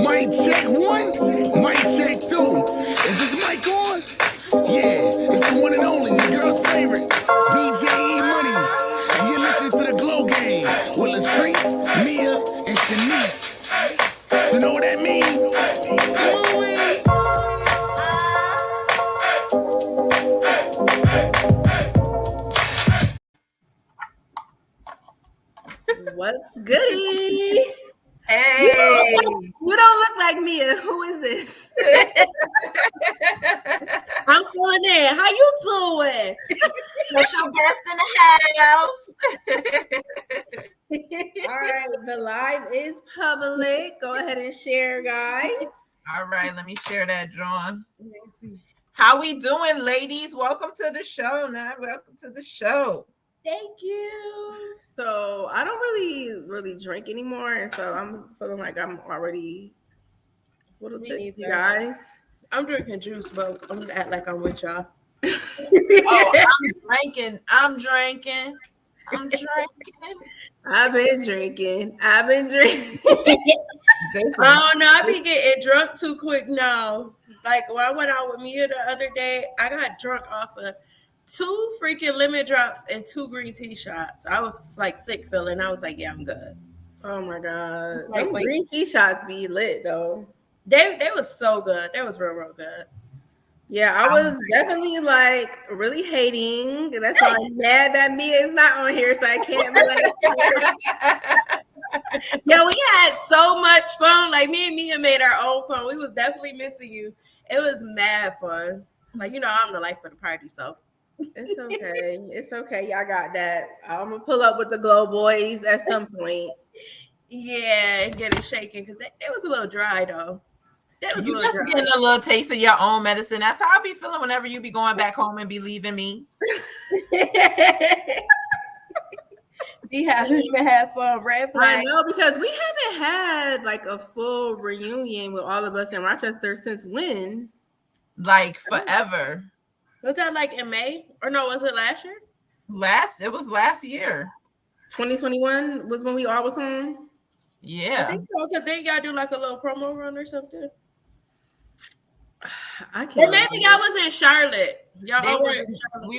Mic check one, mic check two. Is this mic on? Yeah, it's the one and only, your girl's favorite, DJ Money. And you're listening to the Glow Game with Latrice, Mia, and Shanice. You know what that means? What's goody? Hey, you don't look like Mia. Who is this? I'm feeling it. How you doing? that's your guest in the house. All right, the live is public. Go ahead and share, guys. All right, let me share that, John. How we doing, ladies? Welcome to the show. Welcome to the show. Thank you. So I don't really drink anymore, and so I'm feeling like I'm already little tipsy, guys. I'm drinking juice, but I'm gonna act like I'm with y'all. Oh, I'm drinking. I've been drinking. I don't know. I be getting drunk too quick now. Like when I went out with Mia the other day, I got drunk off of 2 freaking lemon drops and 2 green tea shots. I was like sick feeling. I was like, yeah, I'm good. Oh my god. Like, green tea shots be lit though. They was so good. They was real good. Yeah, I was definitely like really hating. That's why I'm mad that Mia is not on here, so I can't be like. Yeah, we had so much fun. Like me and Mia made our own fun. We was definitely missing you. It was mad fun. Like, you know, I'm the life of the party, so it's okay. It's okay. Y'all got that. I'm gonna pull up with the Glow Boys at some point. Yeah, and get it shaking because it was a little dry though. You just getting a little taste of your own medicine. That's how I be feeling whenever you be going back home and be leaving me. We haven't even had fun. Red flag. I know, because we haven't had like a full reunion with all of us in Rochester since when? Like forever. Was that like in May? Or no, was it last year? It was last year. 2021 was when we all was home. Yeah. I think so, because then y'all do like a little promo run or something. I can't. Or maybe y'all was in Charlotte. We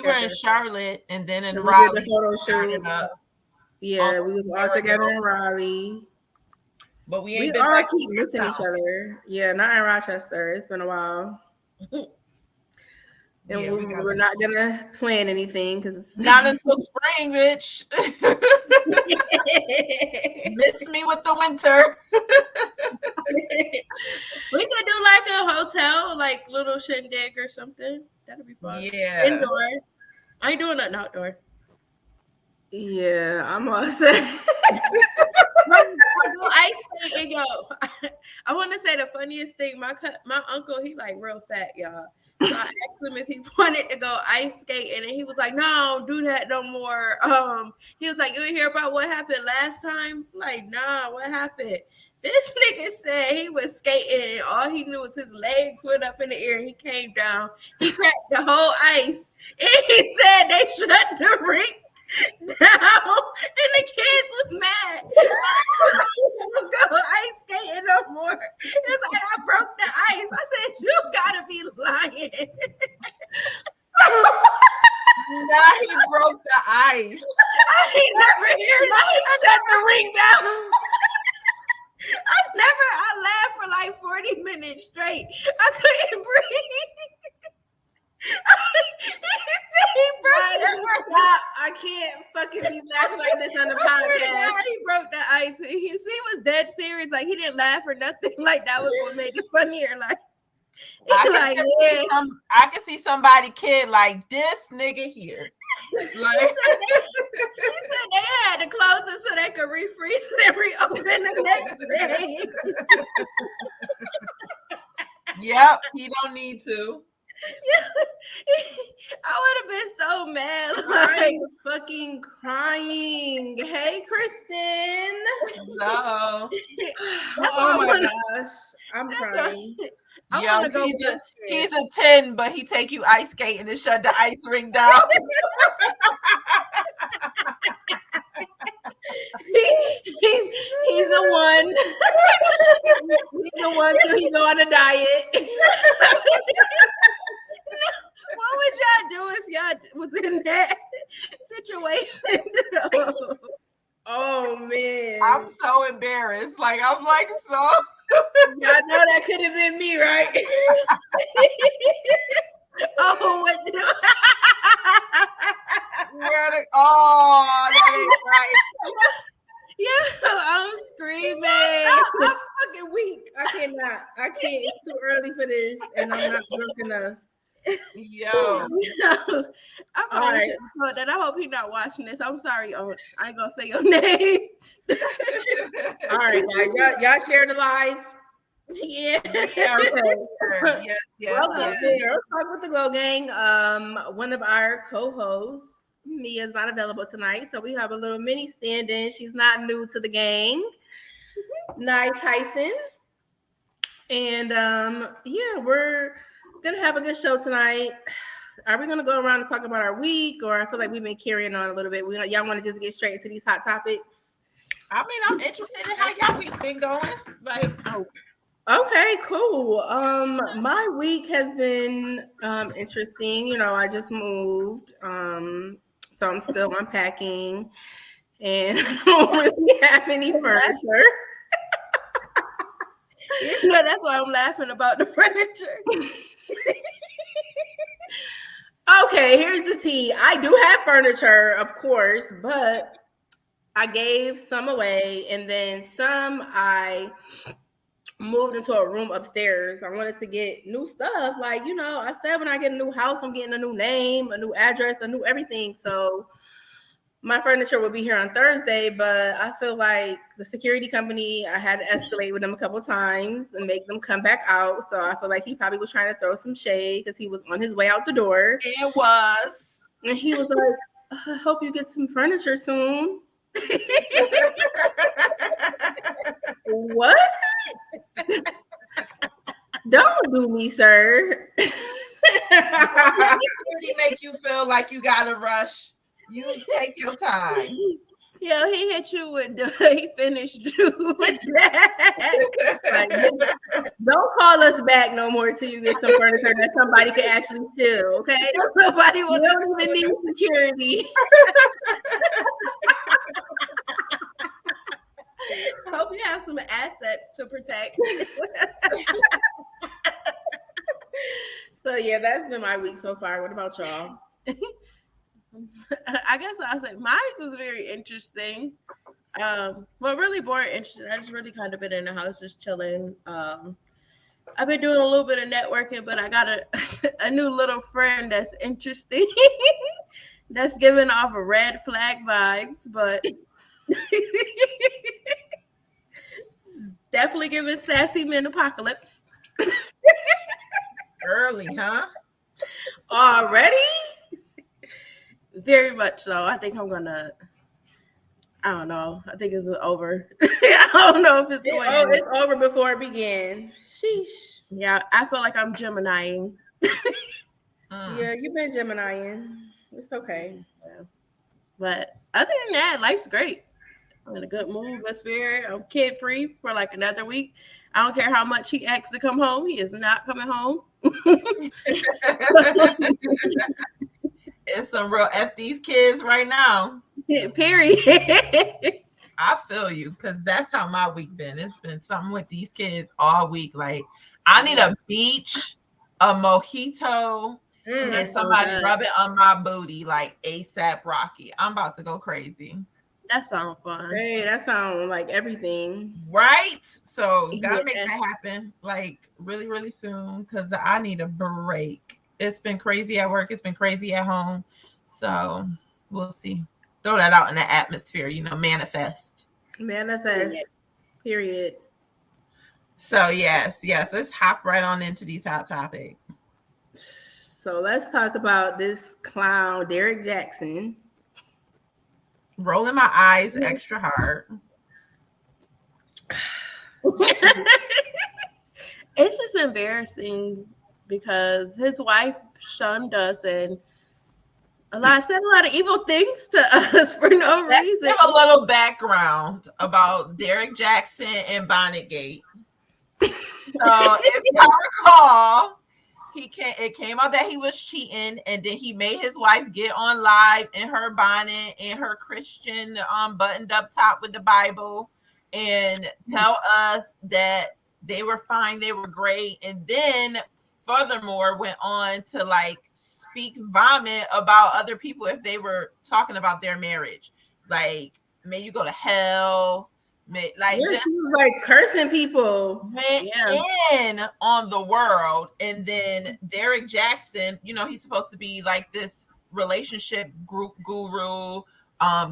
were in Charlotte and then in Raleigh. The photo shoot. Yeah, we was all together in Raleigh. But we all keep missing each other. Yeah, not in Rochester. It's been a while. And yeah, we're not gonna plan anything because it's not until spring, bitch. Miss me with the winter. We could do like a hotel, like little shindig or something. That'd be fun. Yeah. Indoor. I ain't doing nothing outdoor. Yeah, I'm all set. Ice skating, yo. I want to say the funniest thing. My uncle, he like real fat, y'all. So I asked him if he wanted to go ice skating, and he was like, "No, don't do that no more." He was like, "You hear about what happened last time?" I'm like, nah, what happened? This nigga said he was skating, and all he knew was his legs went up in the air, and he came down. He cracked the whole ice, and he said they shut the rink down, and the kids was mad. Don't go ice skating no more. It's like I broke the ice. I said, you gotta be lying. Nah, he broke the ice. I ain't never heard that. He shut the ring down. I laughed for like 40 minutes straight. I couldn't breathe. He broke the stop. I can't fucking be laughing like this on the podcast. He broke the ice. He was dead serious. Like he didn't laugh or nothing. Like that was what made it funnier. Like, I can see somebody kid like this nigga here. Like, he said they had to close it so they could refreeze it and reopen the next day. Yep, he don't need to. I would have been so mad. Like fucking crying. Hey, Kristen. Hello. Oh my gosh. I'm crying. Yo, he's a 10, but he take you ice skating and shut the ice ring down. He's a 1. He's the one till he go on a diet. What would y'all do if y'all was in that situation? Oh man, I'm so embarrassed. Like I'm like so. Y'all know that could have been me, right? Oh, what? That ain't right. Yeah, I'm screaming. I'm fucking weak. I cannot. I can't. It's too early for this, and I'm not drunk enough. Yo. I probably should have told that. I hope he's not watching this. I'm sorry, I ain't gonna say your name. All right, guys. Y'all share the live. Yeah. Yes. Welcome to Girls Talk with the Glow Gang. One of our co-hosts, Mia, is not available tonight, so we have a little mini stand-in. She's not new to the gang. Nye Tyson. And yeah, we're gonna have a good show tonight. Are we gonna go around and talk about our week, or I feel like we've been carrying on a little bit? Y'all want to just get straight into these hot topics? I mean, I'm interested in how y'all week been going. Like, okay, cool. My week has been interesting. You know, I just moved, so I'm still unpacking, and I don't really have any furniture. You know, that's why I'm laughing about the furniture. Okay, here's the tea. I do have furniture, of course, but I gave some away, and then some I moved into a room upstairs. I wanted to get new stuff. Like, you know, I said when I get a new house, I'm getting a new name, a new address, a new everything. So my furniture will be here on Thursday, but I feel like the security company, I had to escalate with them a couple of times and make them come back out. So I feel like he probably was trying to throw some shade because he was on his way out the door. it was. And he was like, I hope you get some furniture soon. What? Don't do me, sir. Security make you feel like you gotta rush. You take your time. Yo, he hit you with he finished you with that. Like, don't call us back no more till you get some furniture that somebody could actually steal, okay? Nobody You will don't even need security. I hope you have some assets to protect. So yeah, that's been my week so far. What about y'all? I guess I'll say mine was very interesting. But really boring interesting. I just really kind of been in the house just chilling. I've been doing a little bit of networking, but I got a new little friend that's interesting. That's giving off a red flag vibes, but definitely giving Sassy Men Apocalypse. Early, huh? Already? Very much so. I think I'm gonna. I don't know. I think it's over. I don't know if it's going. Oh, it's over before it began. Sheesh. Yeah, I feel like I'm Geminiing. Yeah, you've been Geminiing. It's okay. Yeah. But other than that, life's great. I'm in a good mood, good spirit. I'm kid free for like another week. I don't care how much he asks to come home. He is not coming home. It's some real F these kids right now. Period. I feel you because that's how my week been. It's been something with these kids all week. Like I need a beach, a mojito, and somebody rubbing on my booty like ASAP Rocky. I'm about to go crazy. That sounds fun. Hey, that sounds like everything. Right? So gotta make that happen like really, really soon because I need a break. It's been crazy at work. It's been crazy at home. So we'll see. Throw that out in the atmosphere, you know, manifest. Manifest. Period. So yes. Let's hop right on into these hot topics. So let's talk about this clown, Derek Jackson. Rolling my eyes extra hard. It's just embarrassing because his wife shunned us and said a lot of evil things to us for no reason. Give a little background about Derek Jackson and Bonnetgate. So if y'all recall, it came out that he was cheating, and then he made his wife get on live in her bonnet and her Christian buttoned up top with the Bible and tell us that they were fine, they were great, and then furthermore went on to like speak vomit about other people if they were talking about their marriage. Like, may you go to hell. Like, Yeah, just she was like cursing people. went in on the world. And then Derek Jackson, you know, he's supposed to be like this relationship group guru,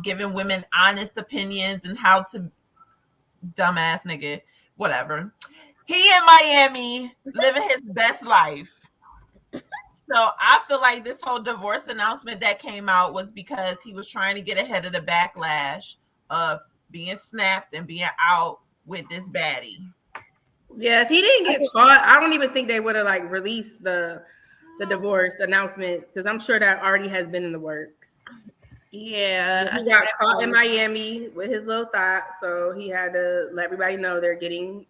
giving women honest opinions and how to dumbass nigga, whatever. He in Miami living his best life. So I feel like this whole divorce announcement that came out was because he was trying to get ahead of the backlash of being snapped and being out with this baddie. Yeah, if he didn't get caught, I don't even think they would have like released the divorce announcement, because I'm sure that already has been in the works. Yeah, he got caught in Miami with his little thought, so he had to let everybody know they're getting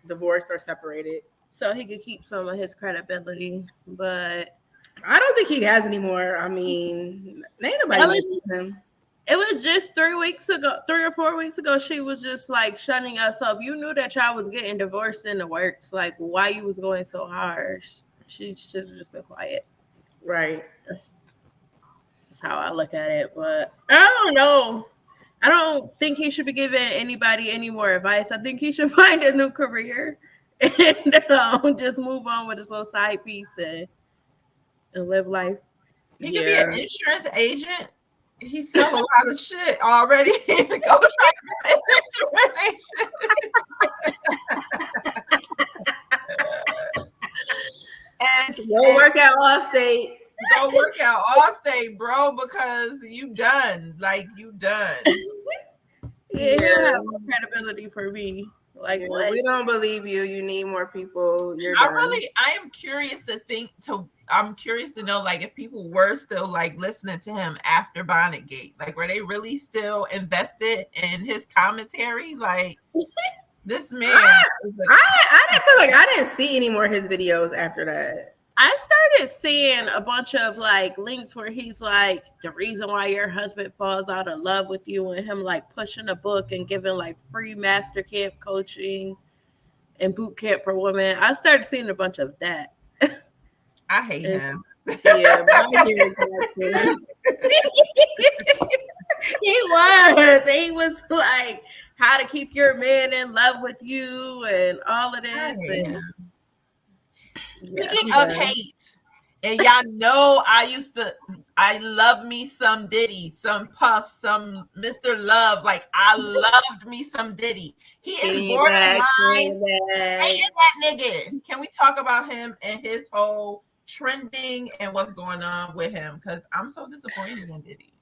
divorced or separated, so he could keep some of his credibility. But I don't think he has anymore. I mean, ain't nobody listening to him. It was just 3 or 4 weeks ago. She was just like shutting us up. You knew that y'all was getting divorced in the works. Like, why you was going so hard? She should have just been quiet. Right. That's how I look at it. But I don't know. I don't think he should be giving anybody any more advice. I think he should find a new career and just move on with his little side piece and live life. He could be an insurance agent. He sells a lot of shit already. Go try to be an insurance agent. Go work at Allstate. Go work at Allstate, bro, because you done. Like, you done. Yeah, he'll have more credibility for me. Like, what? We don't believe you. You need more people. I am curious I'm curious to know, like, if people were still like listening to him after Bonnetgate. Like, were they really still invested in his commentary? Like, this man. I didn't feel like I didn't see any more of his videos after that. I started seeing a bunch of like links where he's like, the reason why your husband falls out of love with you, and him like pushing a book and giving like free master camp coaching and boot camp for women. I started seeing a bunch of that. I hate him. Yeah, he was like, how to keep your man in love with you and all of this. Speaking of hate, and y'all know I love me some Diddy, some Puff, some Mr. Love. Like, I loved me some Diddy. He is borderline hating that nigga. Can we talk about him and his whole trending and what's going on with him? Because I'm so disappointed in Diddy.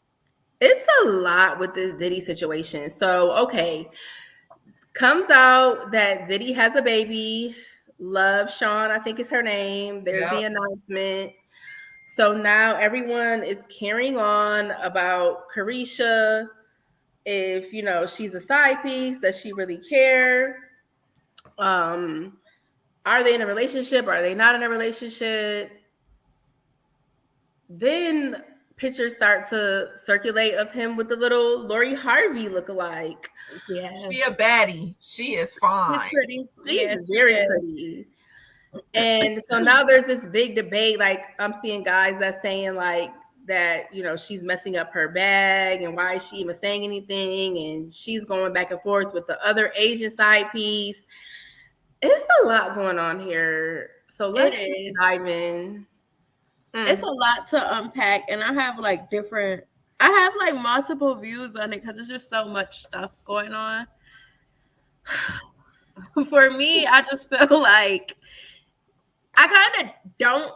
It's a lot with this Diddy situation. So, okay, comes out that Diddy has a baby. Love Sean, I think is her name. There's the announcement. So now everyone is carrying on about Carisha. If, you know, she's a side piece, does she really care? Are they in a relationship? Are they not in a relationship? Then pictures start to circulate of him with the little Lori Harvey lookalike. Yeah, she a baddie. She is fine. She's pretty. She's very pretty. And so now there's this big debate. Like, I'm seeing guys that's saying like that, you know, she's messing up her bag, and why is she even saying anything? And she's going back and forth with the other Asian side piece. It's a lot going on here. So let's dive in. It's a lot to unpack, and I have like multiple views on it because it's just so much stuff going on. For me, I just feel like I kind of don't.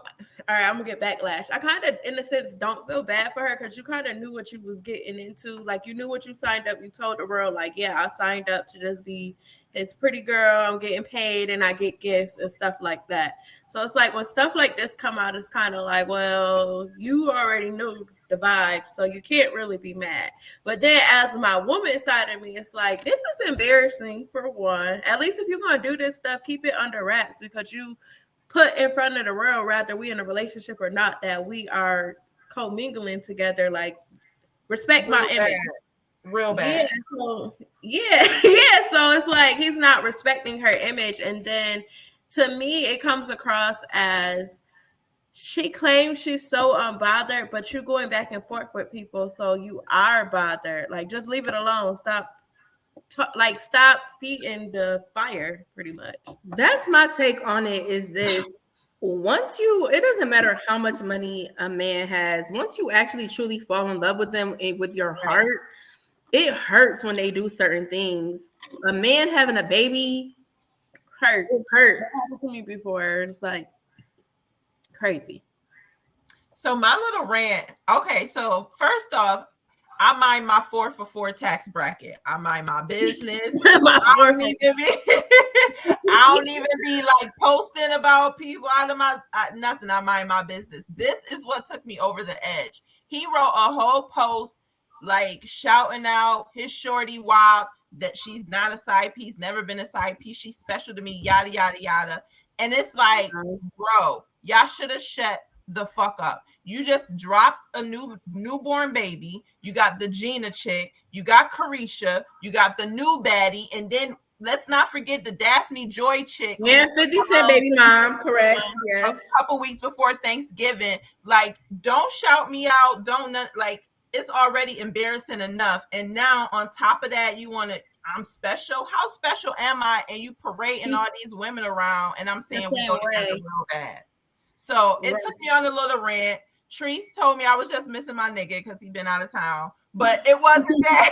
All right, I'm gonna get backlash. I kind of, in a sense, don't feel bad for her because you kind of knew what you was getting into. Like, you knew what you signed up. You told the world, like, yeah, I signed up to just be his pretty girl. I'm getting paid and I get gifts and stuff like that. So it's like when stuff like this come out, it's kind of like, well, you already knew the vibe, so you can't really be mad. But then as my woman side of me, it's like, this is embarrassing for one. At least if you're going to do this stuff, keep it under wraps, because you put in front of the world, rather we in a relationship or not, that we are commingling together. Like, respect my image. Real bad. Yeah, so it's like he's not respecting her image. And then to me, it comes across as she claims she's so unbothered, but you're going back and forth with people, so you are bothered. Like, just leave it alone. Stop feeding the fire, pretty much. That's my take on it, is this. It doesn't matter how much money a man has. Once you actually truly fall in love with them with your heart, it hurts when they do certain things. A man having a baby hurts. It hurts. That happened to me before. It's like crazy. So my little rant. Okay, so first off, I mind my 4-for-4 tax bracket. I mind my business. I don't even be like posting about people out of my nothing. I mind my business. This is what took me over the edge. He wrote a whole post like shouting out his shorty WAP, that she's not a side piece, never been a side piece, she's special to me, yada yada yada. And it's like, bro, y'all should have shut the fuck up. You just dropped a newborn baby. You got the Gina chick, you got Carisha, you got the new baddie, and then let's not forget the Daphne Joy chick. Yeah, 50 Cent baby mom, correct. Yes. A couple weeks before Thanksgiving. Like, don't shout me out. Like, it's already embarrassing enough. And now on top of that, you want to, I'm special. How special am I? And you parading all these women around, and I'm saying we go together real bad. So it took me on a little rant. Treese told me I was just missing my nigga because he'd been out of town, but it wasn't that.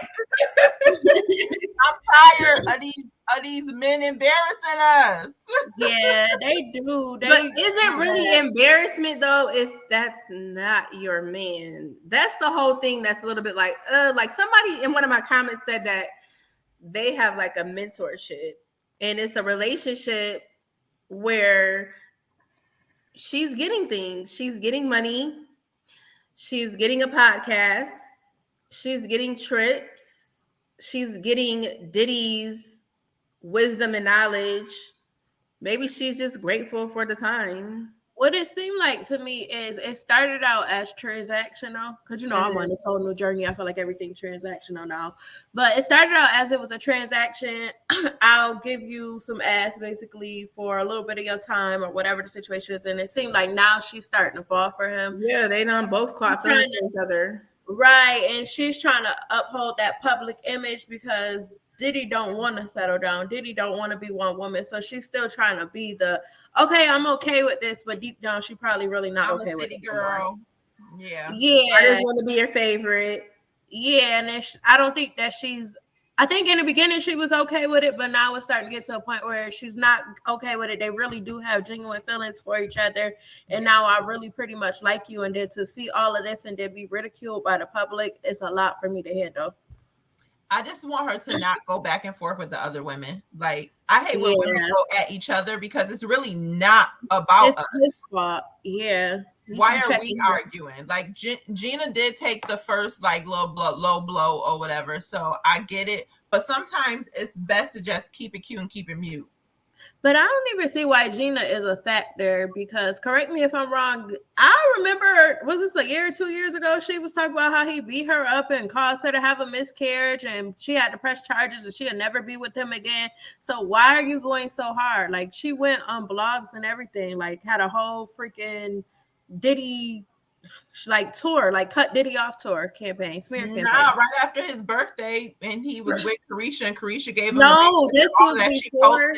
I'm tired of these men embarrassing us. Yeah, they do. But is it really embarrassment though if that's not your man? That's the whole thing. That's a little bit like somebody in one of my comments said that they have like a mentorship, and it's a relationship where she's getting things. She's getting money. She's getting a podcast. She's getting trips. She's getting Diddy's wisdom and knowledge. Maybe she's just grateful for the time. What it seemed like to me is it started out as transactional, because I'm on this whole new journey. I feel like everything's transactional now. But it started out as it was a transaction. I'll give you some ass basically for a little bit of your time or whatever the situation is. And it seemed like now she's starting to fall for him. Yeah, they done both caught feelings for each other. Right. And she's trying to uphold that public image because Diddy don't want to settle down. Diddy don't want to be one woman. So she's still trying to be I'm okay with this, but deep down she probably really not okay with it. I'm a city girl. Yeah. I just want to be your favorite. Yeah, and I don't think that I think in the beginning she was okay with it, but now it's starting to get to a point where she's not okay with it. They really do have genuine feelings for each other. And now I really pretty much like you. And then to see all of this and then be ridiculed by the public, it's a lot for me to handle. I just want her to not go back and forth with the other women. Like, I hate when women go at each other because it's really not about us. His fault. Yeah. Why are we arguing? Like, Gina did take the first like low blow or whatever, so I get it. But sometimes it's best to just keep it cute and keep it mute. But I don't even see why Gina is a factor, because correct me if I'm wrong. I remember, was this a year or 2 years ago? She was talking about how he beat her up and caused her to have a miscarriage, and she had to press charges and she'll never be with him again. So why are you going so hard? Like, she went on blogs and everything, like had a whole freaking Diddy like tour, like cut Diddy off tour campaign, smear campaign. Nah, right after his birthday, and he was with Carisha, and Carisha gave him this was before.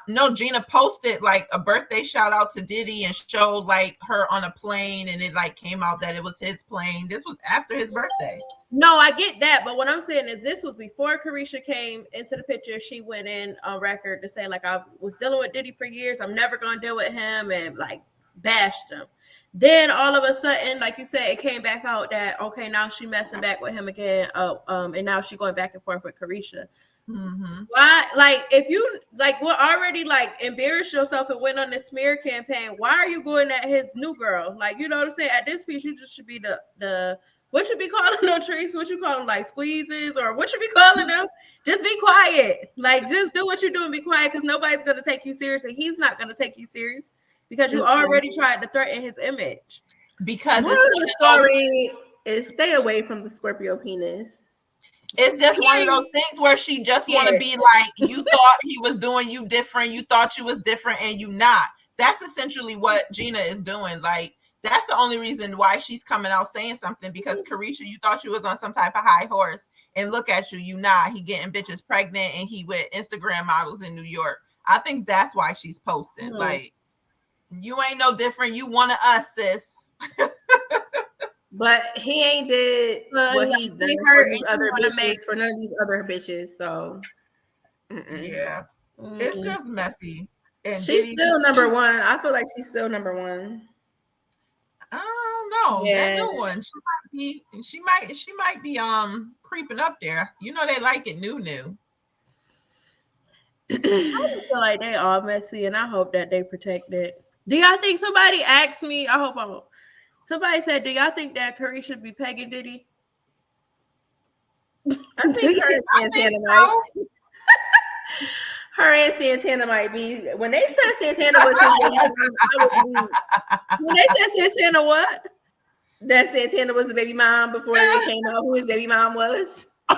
No, Gina posted like a birthday shout out to Diddy and showed like her on a plane, and it like came out that it was his plane. This was after his birthday. No, I get that, but what I'm saying is this was before Carisha came into the picture. She went in on record to say like, I was dealing with Diddy for years, I'm never gonna deal with him, and like bashed him. Then all of a sudden, like you said, it came back out that okay, now she messing back with him again. And now she going back and forth with Carisha. Mm-hmm. Why, like, if you like were already like embarrassed yourself and went on the smear campaign, why are you going at his new girl? Like, you know what I'm saying? At this piece, you just should be the what should be calling them, Trace? What you call them, like squeezes, or what should be calling them? Just be quiet. Like, just do what you do and be quiet, because nobody's gonna take you serious, and he's not gonna take you serious because you already tried to threaten his image. Because Moral of the story is stay away from the Scorpio penis. It's just one of those things where she just want to be like, you thought he was doing you different. You thought you was different and you not. That's essentially what Gina is doing. Like, that's the only reason why she's coming out saying something, because Carisha, you thought you was on some type of high horse, and look at you, you not. He getting bitches pregnant and he with Instagram models in New York. I think that's why she's posting. Like, you ain't no different. You one of us, sis. But he ain't did what he's done for these other bitches, for none of these other bitches. So yeah, it's just messy. And she's still number one. I feel like she's still number one. I don't know. Yeah. That new one, she might be creeping up there. You know, they like it new. I just feel like they all messy, and I hope that they protect it. Do y'all think, somebody asked me, I hope I'm, somebody said, do y'all think that Curry should be pegging Diddy? I think her and Santana might. Her and Santana might be. When they said Santana was when they said Santana what? That Santana was the baby mom before it came out who his baby mom was. I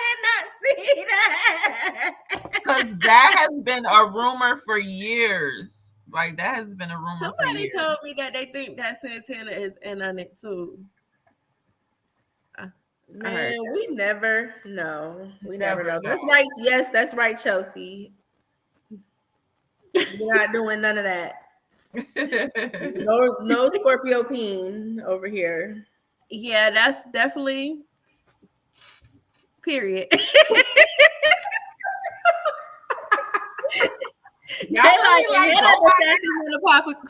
did not see that. Because that has been a rumor for years. Like, that has been a rumor. Somebody told me that they think that Santana is in on it too. Man, we never know. We never know. That's right. Yes, that's right, Chelsea. We're not doing none of that. No Scorpio peen over here. Yeah, that's definitely period. Y'all really like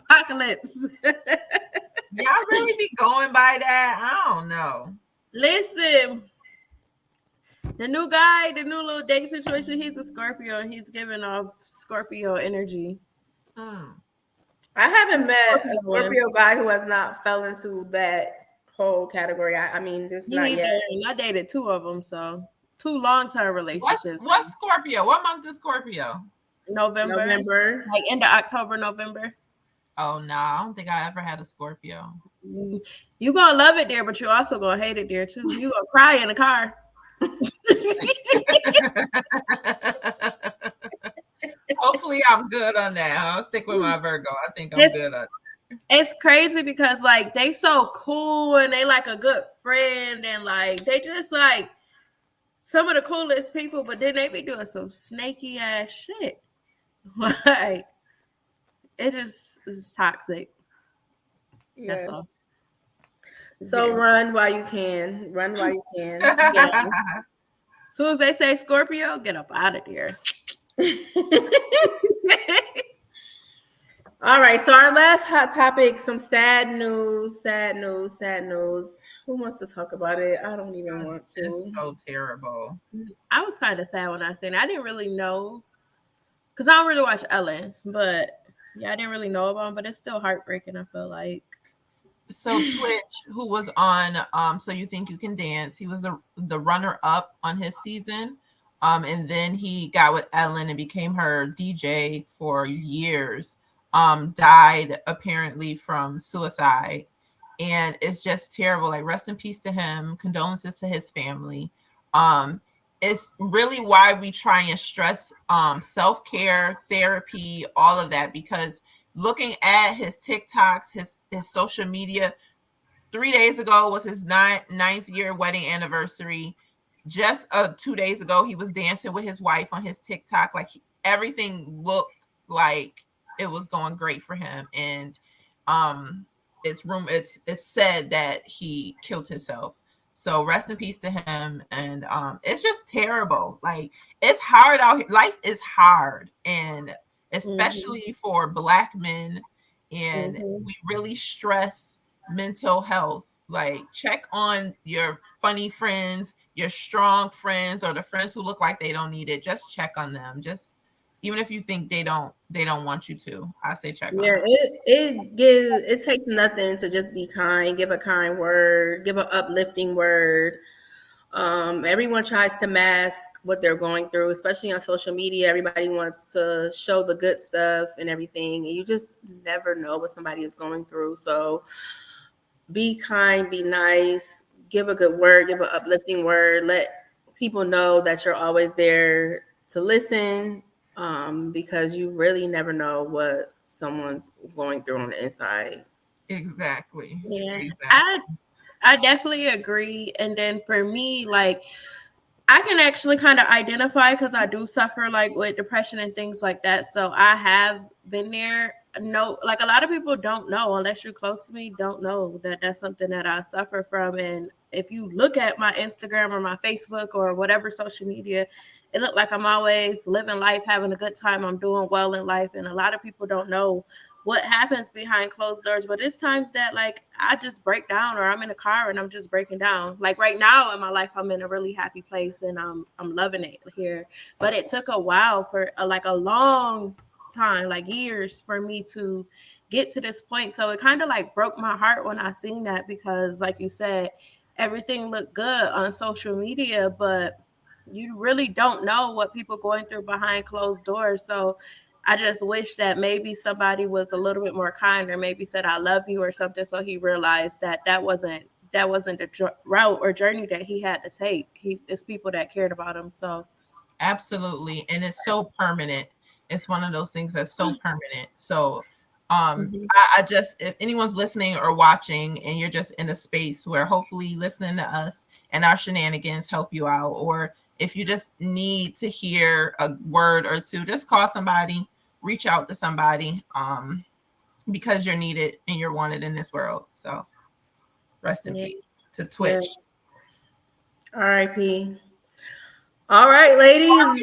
apocalypse. Y'all really be going by that? I don't know. Listen, the new guy, the new little date situation, he's a Scorpio and he's giving off Scorpio energy. I haven't met a Scorpio guy who has not fell into that whole category. I mean, this not yet. I dated two of them, so 2 long-term relationships. What's Scorpio? What month is Scorpio? November. Like end of October, November. Oh no, I don't think I ever had a Scorpio. You gonna love it there, but you're also gonna hate it there too. You gonna cry in the car. Hopefully I'm good on that. I'll stick with my Virgo. I think I'm good on it. It's crazy because like they so cool and they like a good friend and like they just like some of the coolest people, but then they be doing some snaky ass shit. Like it just is toxic. Yeah. That's all. So run while you can. Run while you can. Yeah. As soon as they say Scorpio, get up out of there. All right. So our last hot topic, some sad news. Who wants to talk about it? I don't even want to. It's so terrible. I was kind of sad when I seen it. I didn't really know because I don't really watch Ellen, but yeah, I didn't really know about him, but it's still heartbreaking, I feel like. So Twitch, who was on So You Think You Can Dance, he was the runner-up on his season. And then he got with Ellen and became her DJ for years. Died apparently from suicide. And it's just terrible. Like, rest in peace to him. Condolences to his family. It's really why we try and stress self-care, therapy, all of that, because looking at his TikToks, his social media, 3 days ago was his ninth year wedding anniversary. Just 2 days ago, he was dancing with his wife on his TikTok. Like, everything looked like it was going great for him. And it's said that he killed himself. So rest in peace to him. And it's just terrible. Like, it's hard out here. Life is hard, and especially for Black men. And we really stress mental health. Like, check on your funny friends, your strong friends, or the friends who look like they don't need it. Just check on them. Just even if you think they don't want you to. I say check on them. It takes nothing to just be kind, give a kind word, give an uplifting word. Everyone tries to mask what they're going through, especially on social media. Everybody wants to show the good stuff and everything, and you just never know what somebody is going through. So be kind, be nice, give a good word, give an uplifting word, let people know that you're always there to listen, because you really never know what someone's going through on the inside. Exactly. Yeah, Exactly. I definitely agree. And then for me, like, I can actually kind of identify because I do suffer like with depression and things like that. So I have been there. No, like a lot of people don't know unless you're close to me, don't know that that's something that I suffer from. And if you look at my Instagram or my Facebook or whatever social media, it looked like I'm always living life, having a good time. I'm doing well in life. And a lot of people don't know what happens behind closed doors. But it's times that like I just break down, or I'm in a car and I'm just breaking down. Like right now in my life, I'm in a really happy place and I'm loving it here. But it took a while for like a long time, like years, for me to get to this point. So it kind of like broke my heart when I seen that, because like you said, everything looked good on social media, but you really don't know what people going through behind closed doors. So I just wish that maybe somebody was a little bit more kind, or maybe said I love you or something, so he realized that that wasn't the route or journey that he had to take. It's people that cared about him. So Absolutely. And it's so permanent. It's one of those things that's so permanent. So mhm. I just, if anyone's listening or watching and you're just in a space where hopefully listening to us and our shenanigans help you out, or if you just need to hear a word or two, just call somebody, reach out to somebody, because you're needed and you're wanted in this world. So rest in Yeah. peace to Twitch. Yes. R.I.P. All right, ladies.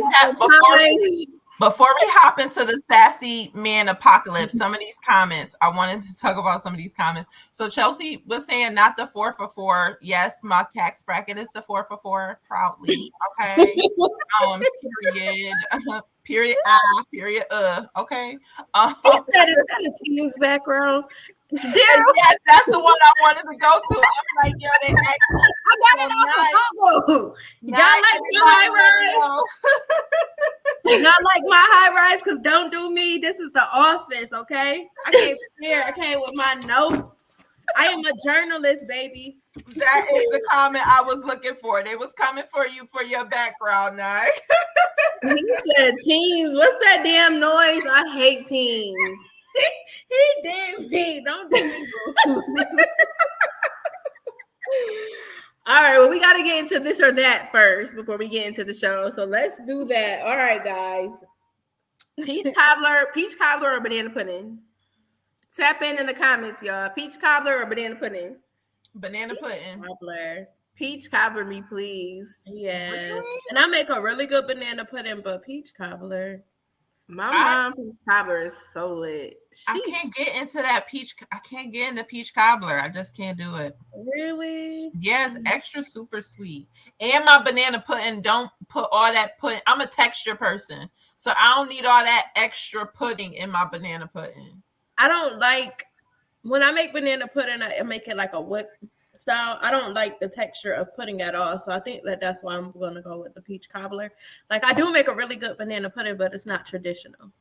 Before we hop into the Sassy Man Apocalypse, some of these comments, I wanted to talk about some of these comments. So Chelsea was saying not the 4 for 4. Yes, my tax bracket is the 4 for 4, proudly. Okay. Period. Period. Period. Okay. He said it in a team's background. And yes, that's the one I wanted to go to. I'm like, yo, they act. I got it off of Google. Y'all like my high rise? Y'all like my high rise? Because don't do me. This is the office, okay? I came here. I came with my notes. I am a journalist, baby. That is the comment I was looking for. They was coming for you for your background now. He said teams. What's that damn noise? I hate teams. He did me. Don't do me, boo. All right, well, we got to get into this or that first before we get into the show. So let's do that. All right, guys. Peach cobbler or banana pudding? Tap in the comments, y'all. Peach cobbler or banana pudding? Banana pudding. Cobbler. Peach cobbler me, please. Yes. Really? And I make a really good banana pudding, but peach cobbler. My mom's cobbler is so lit. I can't get into that peach. I can't get into peach cobbler. I just can't do it. Really? Yes, extra super sweet. And my banana pudding, don't put all that pudding. I'm a texture person, so I don't need all that extra pudding in my banana pudding. I don't like, when I make banana pudding, I make it like a whip style. I don't like the texture of pudding at all. So I think that's why I'm going to go with the peach cobbler. Like, I do make a really good banana pudding, but it's not traditional.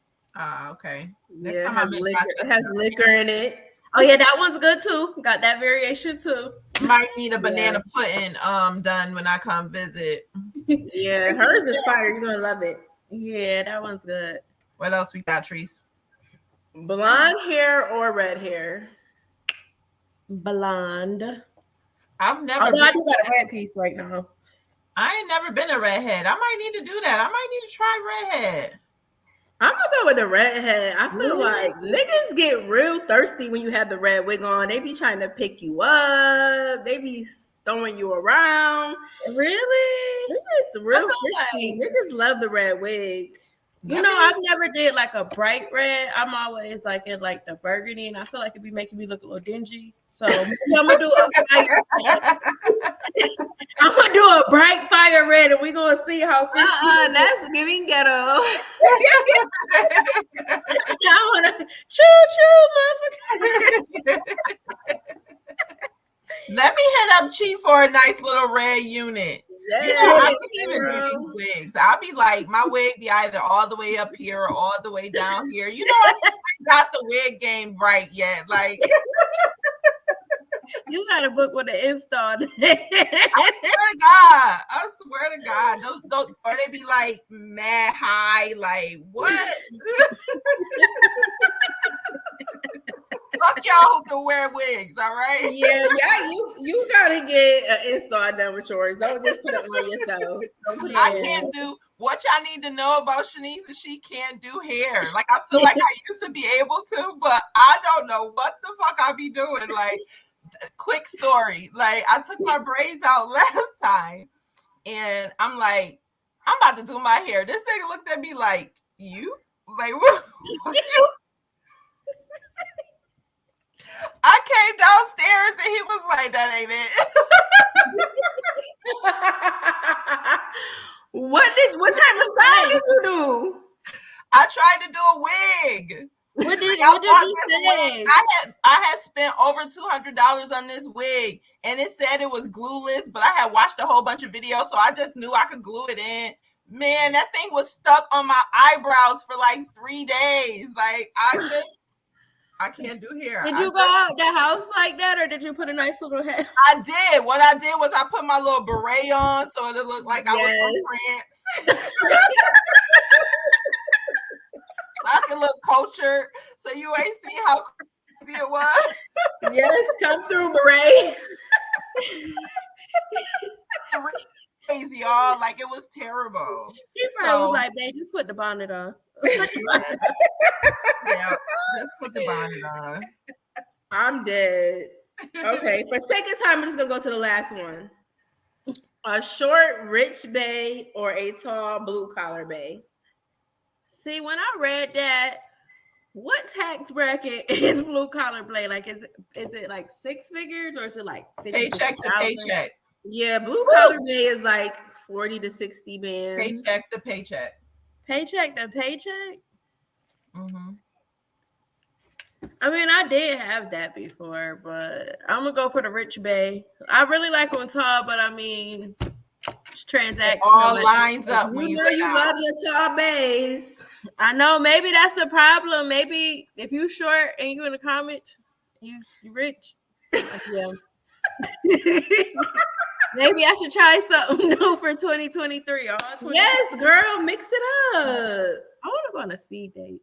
Okay. Next time it has liquor in it. Oh yeah, that one's good too. Got that variation too. Might need a banana pudding done when I come visit. Yeah, hers is fire. You're gonna love it. Yeah, that one's good. What else we got, Treese? Blonde hair or red hair? Blonde. I've never. Although I do got a red piece right now. I ain't never been a redhead. I might need to do that. I might need to try redhead. I'm gonna go with the redhead. I feel like niggas get real thirsty when you have the red wig on. They be trying to pick you up. They be throwing you around. Really? Niggas real thirsty. Niggas love the red wig. You know, I've never did like a bright red. I'm always like in like the burgundy, and I feel like it'd be making me look a little dingy. So I'm gonna do a fire. I'm gonna do a bright fire red, and we're gonna see how. That's giving ghetto. I wanna choo choo, motherfucker. Let me hit up Chief for a nice little red unit. Yes, You know, I don't even do these wigs. I'll be like, my wig be either all the way up here or all the way down here. You know, I haven't got the wig game right yet. Like, you gotta book with an install. I swear to God. Those, or they be like mad high, like what? Fuck y'all who can wear wigs, all right? Yeah, you gotta get an install done with yours. Don't just put it on yourself. I can't do what y'all need to know about Shanice is she can't do hair. Like I feel like I used to be able to, but I don't know what the fuck I be doing. Like, quick story. Like I took my braids out last time, and I'm like, I'm about to do my hair. This nigga looked at me like, you? Like what you? I came downstairs and he was like, that ain't it. What type of style did you do? I tried to do a wig. What did you say? I had spent over $200 on this wig, and it said it was glueless, but I had watched a whole bunch of videos, so I just knew I could glue it in. Man, that thing was stuck on my eyebrows for like 3 days. Like I can't do hair. Did you go out the house like that, or did you put a nice little hat? I did. What I did was I put my little beret on so it looked like I was from France. So I can look cultured. So you ain't see how crazy it was. Yes, come through, beret. Crazy, y'all. Like it was terrible. He probably was like, babe, just put the bonnet on. Yeah, just put the bonnet on. I'm dead. Okay, for sake of time, I'm just gonna go to the last one. A short, rich bae or a tall, blue collar bae. See, when I read that, what tax bracket is blue collar bae? Like, is it like 6 figures, or is it like paycheck to paycheck? Yeah, blue collar bae is like 40 to 60 bands. Paycheck to paycheck. Paycheck to paycheck. Mm-hmm. I mean, I did have that before, but I'm gonna go for the rich bae. I really like on tall, but I mean, transactions all lines up. You know you love your tall baes. I know. Maybe that's the problem. Maybe if you short and you in the comments, you rich. Like, yeah. Maybe I should try something new for 2023. Yes, girl, mix it up. I want to go on a speed date.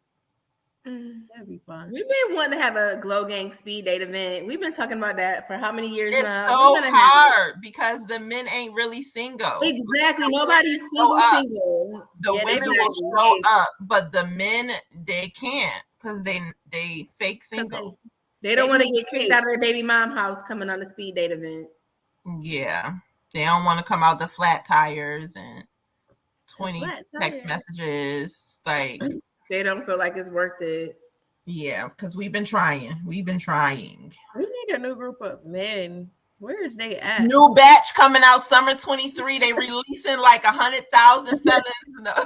That'd be fun. We've been wanting to have a Glow Gang speed date event. We've been talking about that for how many years now? It's so hard because the men ain't really single. Exactly. Nobody's single. The women will show up, but the men, they can't because they fake single. They don't want to get kicked out of their baby mom house coming on a speed date event. Yeah. They don't want to come out the flat tires and 20 text messages. Like, they don't feel like it's worth it. Yeah, because we've been trying. We need a new group of men. Where is they at? New batch coming out summer 23. They releasing like 100,000 felons.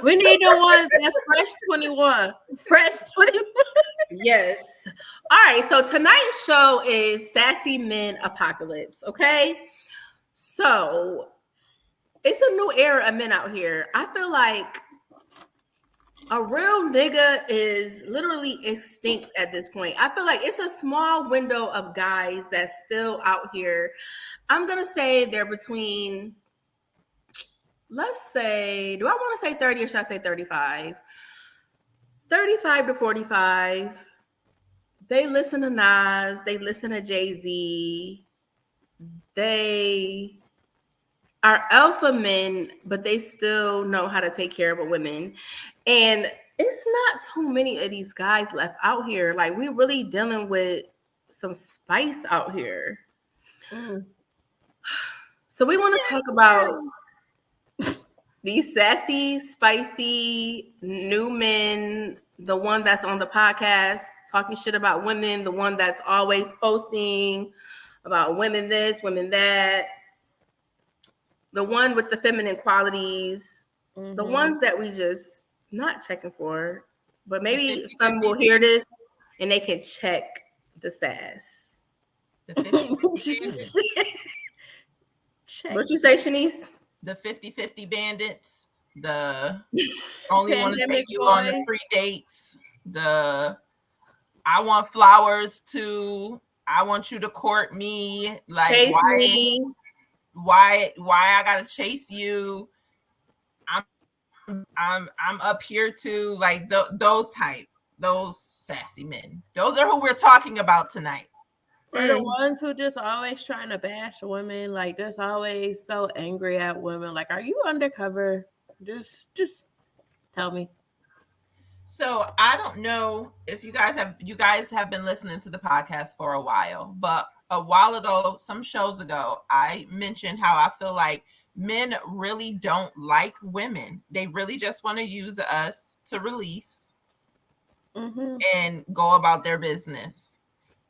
We need the ones that's fresh 21. Fresh 21. Yes. All right. So tonight's show is Sassy Men Apocalypse. Okay. So it's a new era of men out here. I feel like a real nigga is literally extinct at this point. I feel like it's a small window of guys that's still out here. I'm going to say they're between, let's say, do I want to say 30 or should I say 35? 35 to 45. They listen to Nas. They listen to Jay-Z. They are alpha men, but they still know how to take care of a woman. And it's not too many of these guys left out here. Like, we're really dealing with some spice out here. So we want to talk about these sassy, spicy new men, the one that's on the podcast talking shit about women, the one that's always posting about women this, women that, the one with the feminine qualities, the ones that we just not checking for. But maybe some will hear this and they can check the sass. The 50-50 What you say, Shanice? The 50-50 bandits. The only want to take you boy. on the free dates. The I want flowers too. I want you to court me. Like chase me. Why I gotta chase you? I'm up here too. Like those sassy men. Those are who we're talking about tonight. Or the ones who just always trying to bash women, like just always so angry at women. Like, are you undercover? Just tell me. So I don't know if you guys have been listening to the podcast for a while, but a while ago, some shows ago, I mentioned how I feel like men really don't like women. They really just want to use us to release and go about their business.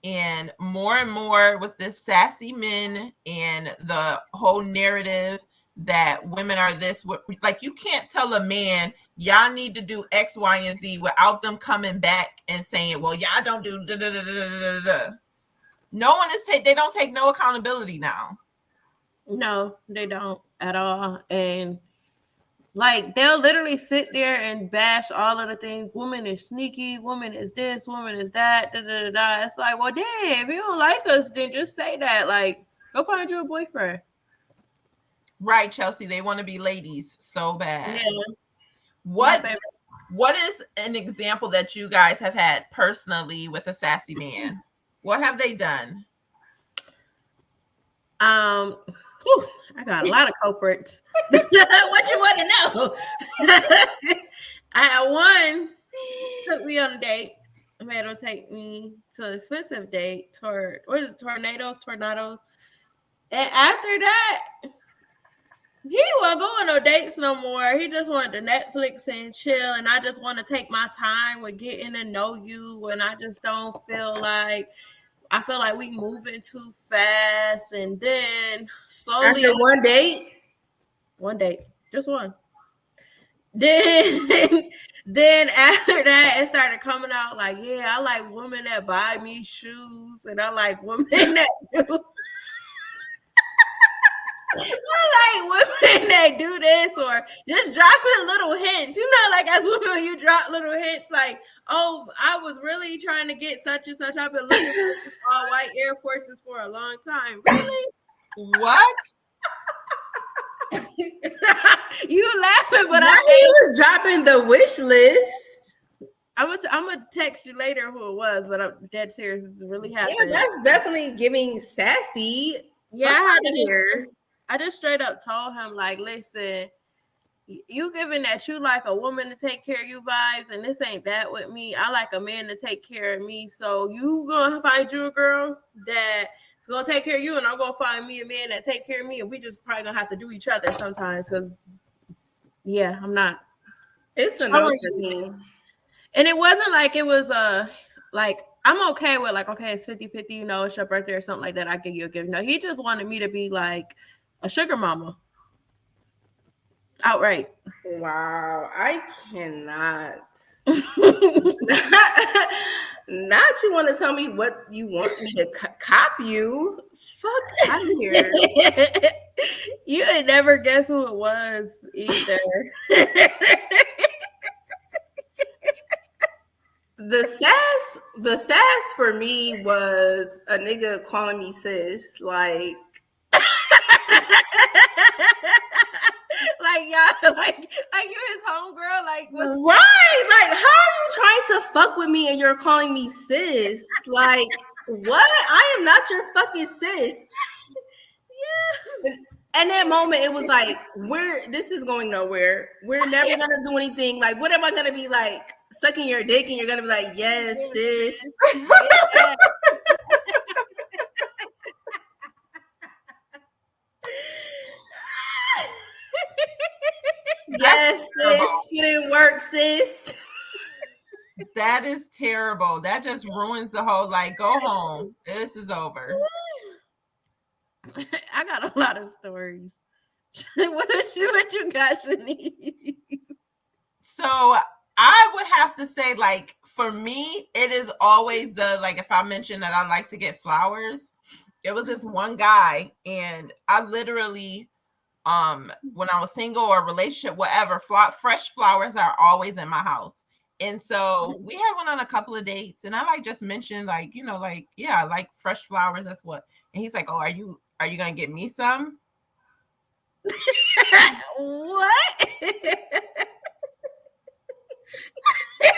And more with this sassy men and the whole narrative that women are this, like you can't tell a man y'all need to do X, Y, and Z without them coming back and saying, well, y'all don't do da, da, da, da, da, da. No one is they don't take no accountability now. No, they don't at all. And like they'll literally sit there and bash all of the things. Woman is sneaky, woman is this, woman is that, da, da, da, da. It's like, well, damn, if you don't like us, then just say that. Like, go find you a boyfriend. Right, Chelsea. They want to be ladies so bad. Yeah. What is an example that you guys have had personally with a sassy man? What have they done? I got a lot of culprits. What you want to know? I had one took me on a date. I made him take me to an expensive date toward tornadoes. And after that, he wasn't going no dates no more. He just wanted to Netflix and chill. And I just want to take my time with getting to know you. And I just don't feel like we moving too fast. And then slowly After one date, just one. Then after that, it started coming out like, yeah, I like women that buy me shoes, and I like women that do. I like women that do this, or just dropping little hints. You know, like as women, when you drop little hints, like, oh, I was really trying to get such and such. I've been looking for all white Air Forces for a long time. Really? What? You laughing, but he was dropping the wish list. I'm gonna text you later who it was, but I'm dead serious. It's really happening. Yeah, that's definitely giving sassy. Yeah, I just straight up told him, like, listen, you giving that you like a woman to take care of you vibes, and this ain't that with me. I like a man to take care of me. So you gonna find you a girl that's gonna take care of you, and I'm gonna find me a man that take care of me, and we just probably gonna have to do each other sometimes. Because yeah, I'm not. It's another thing. And it wasn't like it was like I'm okay with like, okay, it's 50-50, you know, it's your birthday or something like that. I give you a gift. No, he just wanted me to be like a sugar mama. Outright. Wow, I cannot. Not you want to tell me what you want me to cop you. Fuck out of here. You ain't never guess who it was either. The sass for me was a nigga calling me sis, like like y'all, like you his homegirl, like right, like how are you trying to fuck with me and you're calling me sis? Like what? I am not your fucking sis. Yeah. And that moment, it was like, this is going nowhere. We're never gonna do anything. Like, what am I gonna be like? Sucking your dick, and you're gonna be like, yes, sis. Yeah. didn't work, sis. That is terrible. That just ruins the whole, like, go home. This is over. I got a lot of stories. what you got, Shanice? So I would have to say, like, for me, it is always the, like, if I mention that I like to get flowers, it was this one guy, and I literally, when I was single or relationship, whatever, fresh flowers are always in my house. And so we had went on a couple of dates, and I like just mentioned, like, you know, like, yeah, I like fresh flowers. That's what. And he's like, oh, are you gonna get me some? What?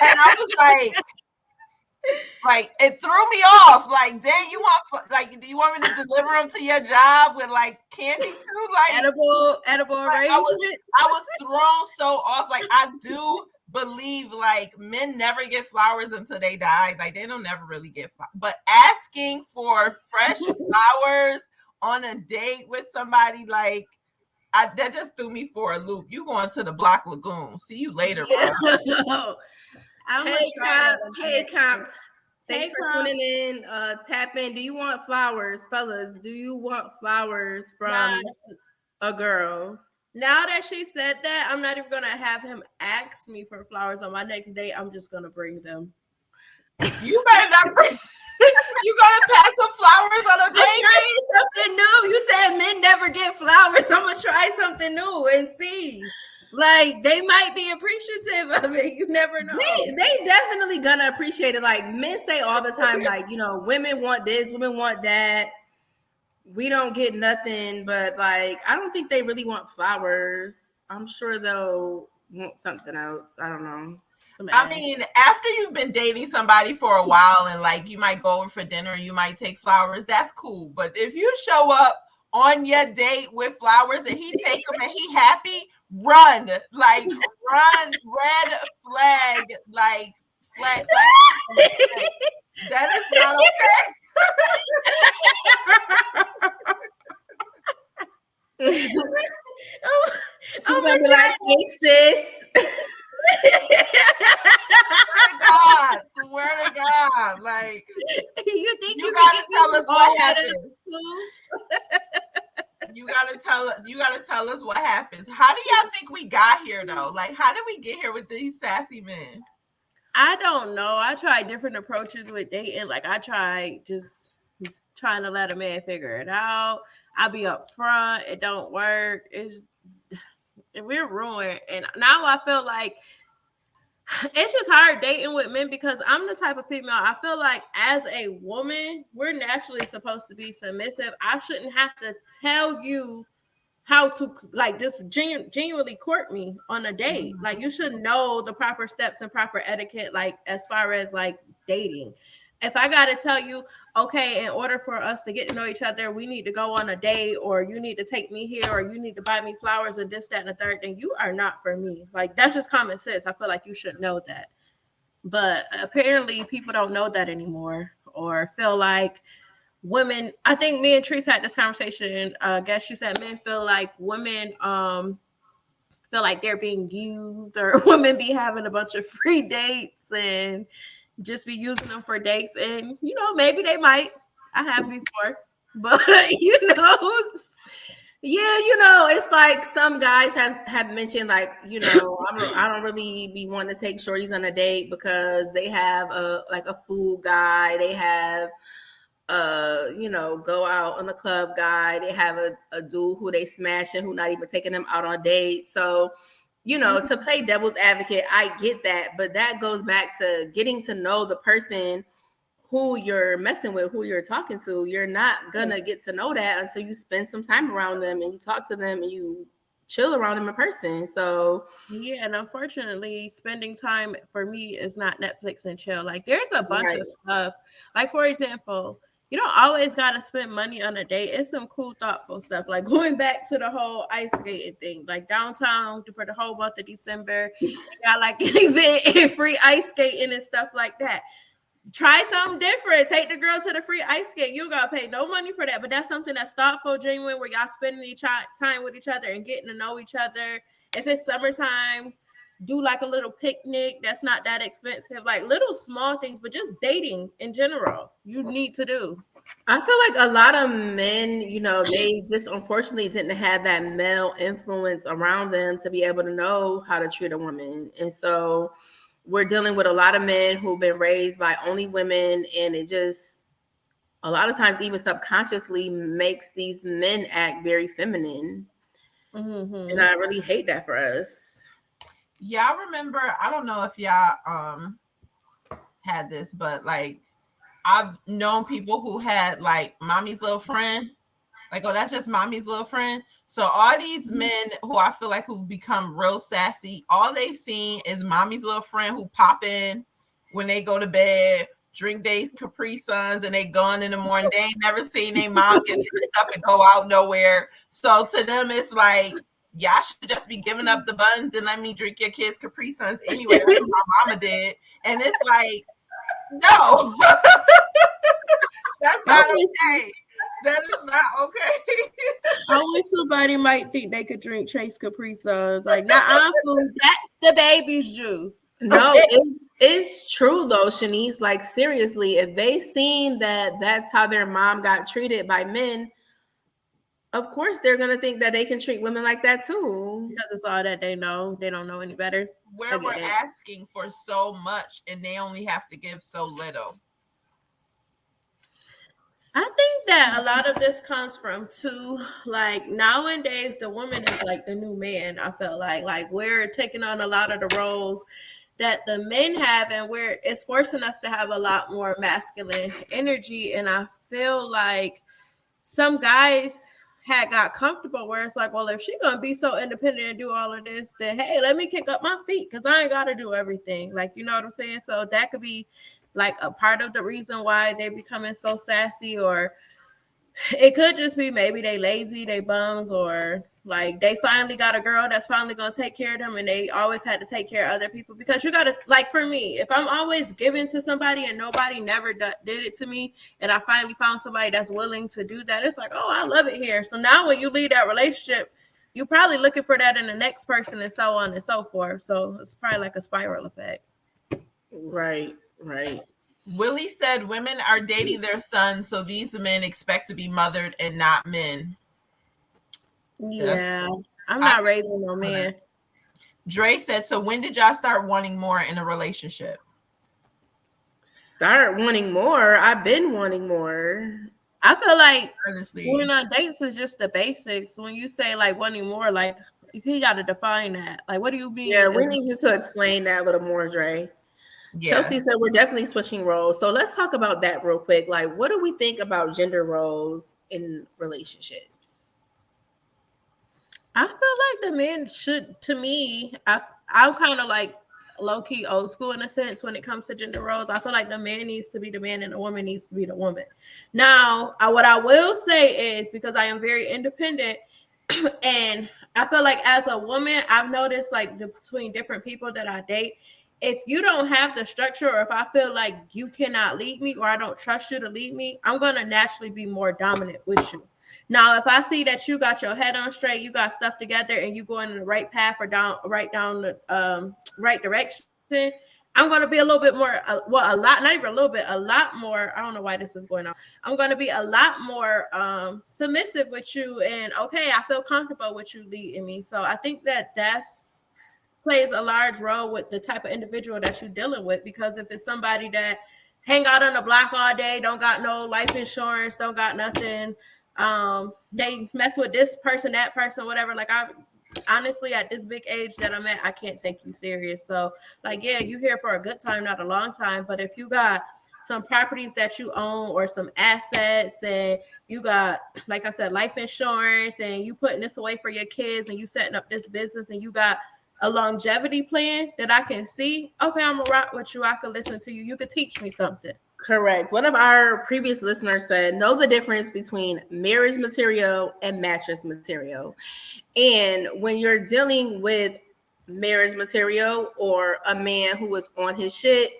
And I was like, it threw me off. Like, dang, you want, like, do you want me to deliver them to your job with, like, candy too? Like, edible like, I was thrown so off. Like, I do believe, like, men never get flowers until they die. Like, they don't never really get flowers. But asking for fresh flowers on a date with somebody, like, that just threw me for a loop. You going to the Block Lagoon. See you later, bro. Hey, Comps. Thanks for tuning in. Tap in. Do you want flowers, fellas? Do you want flowers from a girl? Now that she said that, I'm not even gonna have him ask me for flowers on my next date. I'm just gonna bring them. You better not bring. You gonna pass some flowers on a date? I'm trying something new. You said men never get flowers. I'm gonna try something new and see. Like, they might be appreciative of it. You never know. They definitely gonna appreciate it. Like, men say all the time, like, you know, women want this, women want that. We don't get nothing, but, like, I don't think they really want flowers. I'm sure they'll want something else. I don't know. I mean, after you've been dating somebody for a while and, like, you might go over for dinner, you might take flowers, that's cool. But if you show up on your date with flowers and he take them and he happy, run. Like, run, red flag, like, flag. That is not okay. I'm gonna be like, hey, sis. Swear to God, like, you think you gotta tell us what happened. You gotta tell us what happens. How do y'all think we got here though? Like, how did we get here with these sassy men? I don't know. I tried different approaches with dating. Like, I tried just trying to let a man figure it out. I'll be up front. It don't work. We're ruined. And now I feel like it's just hard dating with men because I'm the type of female, I feel like as a woman, we're naturally supposed to be submissive. I shouldn't have to tell you how to, like, just genuinely court me on a date. Like, you should know the proper steps and proper etiquette, like, as far as, like, dating. If I got to tell you, okay, in order for us to get to know each other, we need to go on a date, or you need to take me here, or you need to buy me flowers and this, that, and the third, then you are not for me. Like, that's just common sense. I feel like you should know that. But apparently people don't know that anymore, or feel like women, I think me and Treese had this conversation. I guess she said men feel like women feel like they're being used, or women be having a bunch of free dates and just be using them for dates. And, you know, maybe they might. I have before. But, you know. Yeah, you know, it's like some guys have mentioned, like, you know, I don't really be wanting to take shorties on a date because they have a food guy, they have you know, go out on the club guy, they have a dude who they smashing who not even taking them out on dates. So, you know, to play devil's advocate, I get that, but that goes back to getting to know the person who you're messing with, who you're talking to. You're not gonna get to know that until you spend some time around them and you talk to them and you chill around them in person. So yeah, and unfortunately, spending time for me is not Netflix and chill. Like, there's a bunch of stuff. Like, for example, you don't always gotta spend money on a date. It's some cool, thoughtful stuff. Like, going back to the whole ice skating thing, like downtown for the whole month of December, you got like an event and free ice skating and stuff like that. Try something different. Take the girl to the free ice skate. You gotta pay no money for that, but that's something that's thoughtful, genuine, where y'all spending time with each other and getting to know each other. If it's summertime, do like a little picnic that's not that expensive, like little small things, but just dating in general, you need to do. I feel like a lot of men, they just unfortunately didn't have that male influence around them to be able to know how to treat a woman. And so we're dealing with a lot of men who've been raised by only women, and it just a lot of times even subconsciously makes these men act very feminine. Mm-hmm. And I really hate that for us. Y'all remember, I don't know if y'all had this, but like I've known people who had like mommy's little friend. Like, oh, that's just mommy's little friend. So all these men who I feel like who've become real sassy, all they've seen is mommy's little friend who pop in when they go to bed, drink their Capri Suns, and they gone in the morning. They ain't never seen their mom get dressed up and go out nowhere. So to them, it's like, y'all should just be giving up the buns and let me drink your kids' Capri Suns anyway. That's what my mama did. And it's like, no, that's not okay. That is not okay. I wish somebody might think they could drink Chase Capri Suns. Like, nah, food, that's the baby's juice. No, it's true though, Shanice. Like seriously, if they seen that that's how their mom got treated by men, of course they're gonna think that they can treat women like that too. Because it's all that they know. They don't know any better. Where we're asking for so much and they only have to give so little. I think that a lot of this comes from too, like nowadays the woman is like the new man. I felt like we're taking on a lot of the roles that the men have, and it's forcing us to have a lot more masculine energy. And I feel like some guys had got comfortable where it's like, well, if she gonna be so independent and do all of this, then hey, let me kick up my feet because I ain't gotta do everything. Like, you know what I'm saying? So that could be like a part of the reason why they becoming so sassy, or it could just be maybe they lazy, they bums, or like they finally got a girl that's finally gonna take care of them, and they always had to take care of other people. Because you gotta, like for me, if I'm always giving to somebody and nobody never did it to me, and I finally found somebody that's willing to do that, it's like, oh, I love it here. So now when you leave that relationship, you're probably looking for that in the next person, and so on and so forth. So it's probably like a spiral effect. Right. Willie said women are dating their sons, so these men expect to be mothered and not men. Yeah, I'm not raising no man. Dre said, so when did y'all start wanting more in a relationship? Start wanting more? I've been wanting more. I feel like honestly, going on dates is just the basics. When you say like wanting more, like you got to define that. Like, what do you mean? Yeah, we need you to explain that a little more, Dre. Yeah. Chelsea said we're definitely switching roles. So let's talk about that real quick. Like, what do we think about gender roles in relationships? I feel like the men should, to me, I'm kind of like low-key old school in a sense when it comes to gender roles. I feel like the man needs to be the man and the woman needs to be the woman. Now, what I will say is, because I am very independent, and I feel like as a woman, I've noticed like between different people that I date, if you don't have the structure, or if I feel like you cannot lead me, or I don't trust you to lead me, I'm going to naturally be more dominant with you. Now, if I see that you got your head on straight, you got stuff together, and you going in the right path or down the right direction, I'm going to be a little bit more, a lot, not even a little bit, a lot more. I don't know why this is going on. I'm going to be a lot more submissive with you, and okay, I feel comfortable with you leading me. So I think that's plays a large role with the type of individual that you're dealing with. Because if it's somebody that hang out on the block all day, don't got no life insurance, don't got nothing, they mess with this person, that person, whatever. Like, I honestly, at this big age that I'm at, I can't take you serious. So like, yeah, you here for a good time, not a long time. But if you got some properties that you own or some assets, and you got, like I said, life insurance, and you putting this away for your kids, and you setting up this business, and you got a longevity plan that I can see, okay, I'm gonna rock with you. I can listen to you. You could teach me something. Correct. One of our previous listeners said, know the difference between marriage material and mattress material. And when you're dealing with marriage material or a man who is on his shit,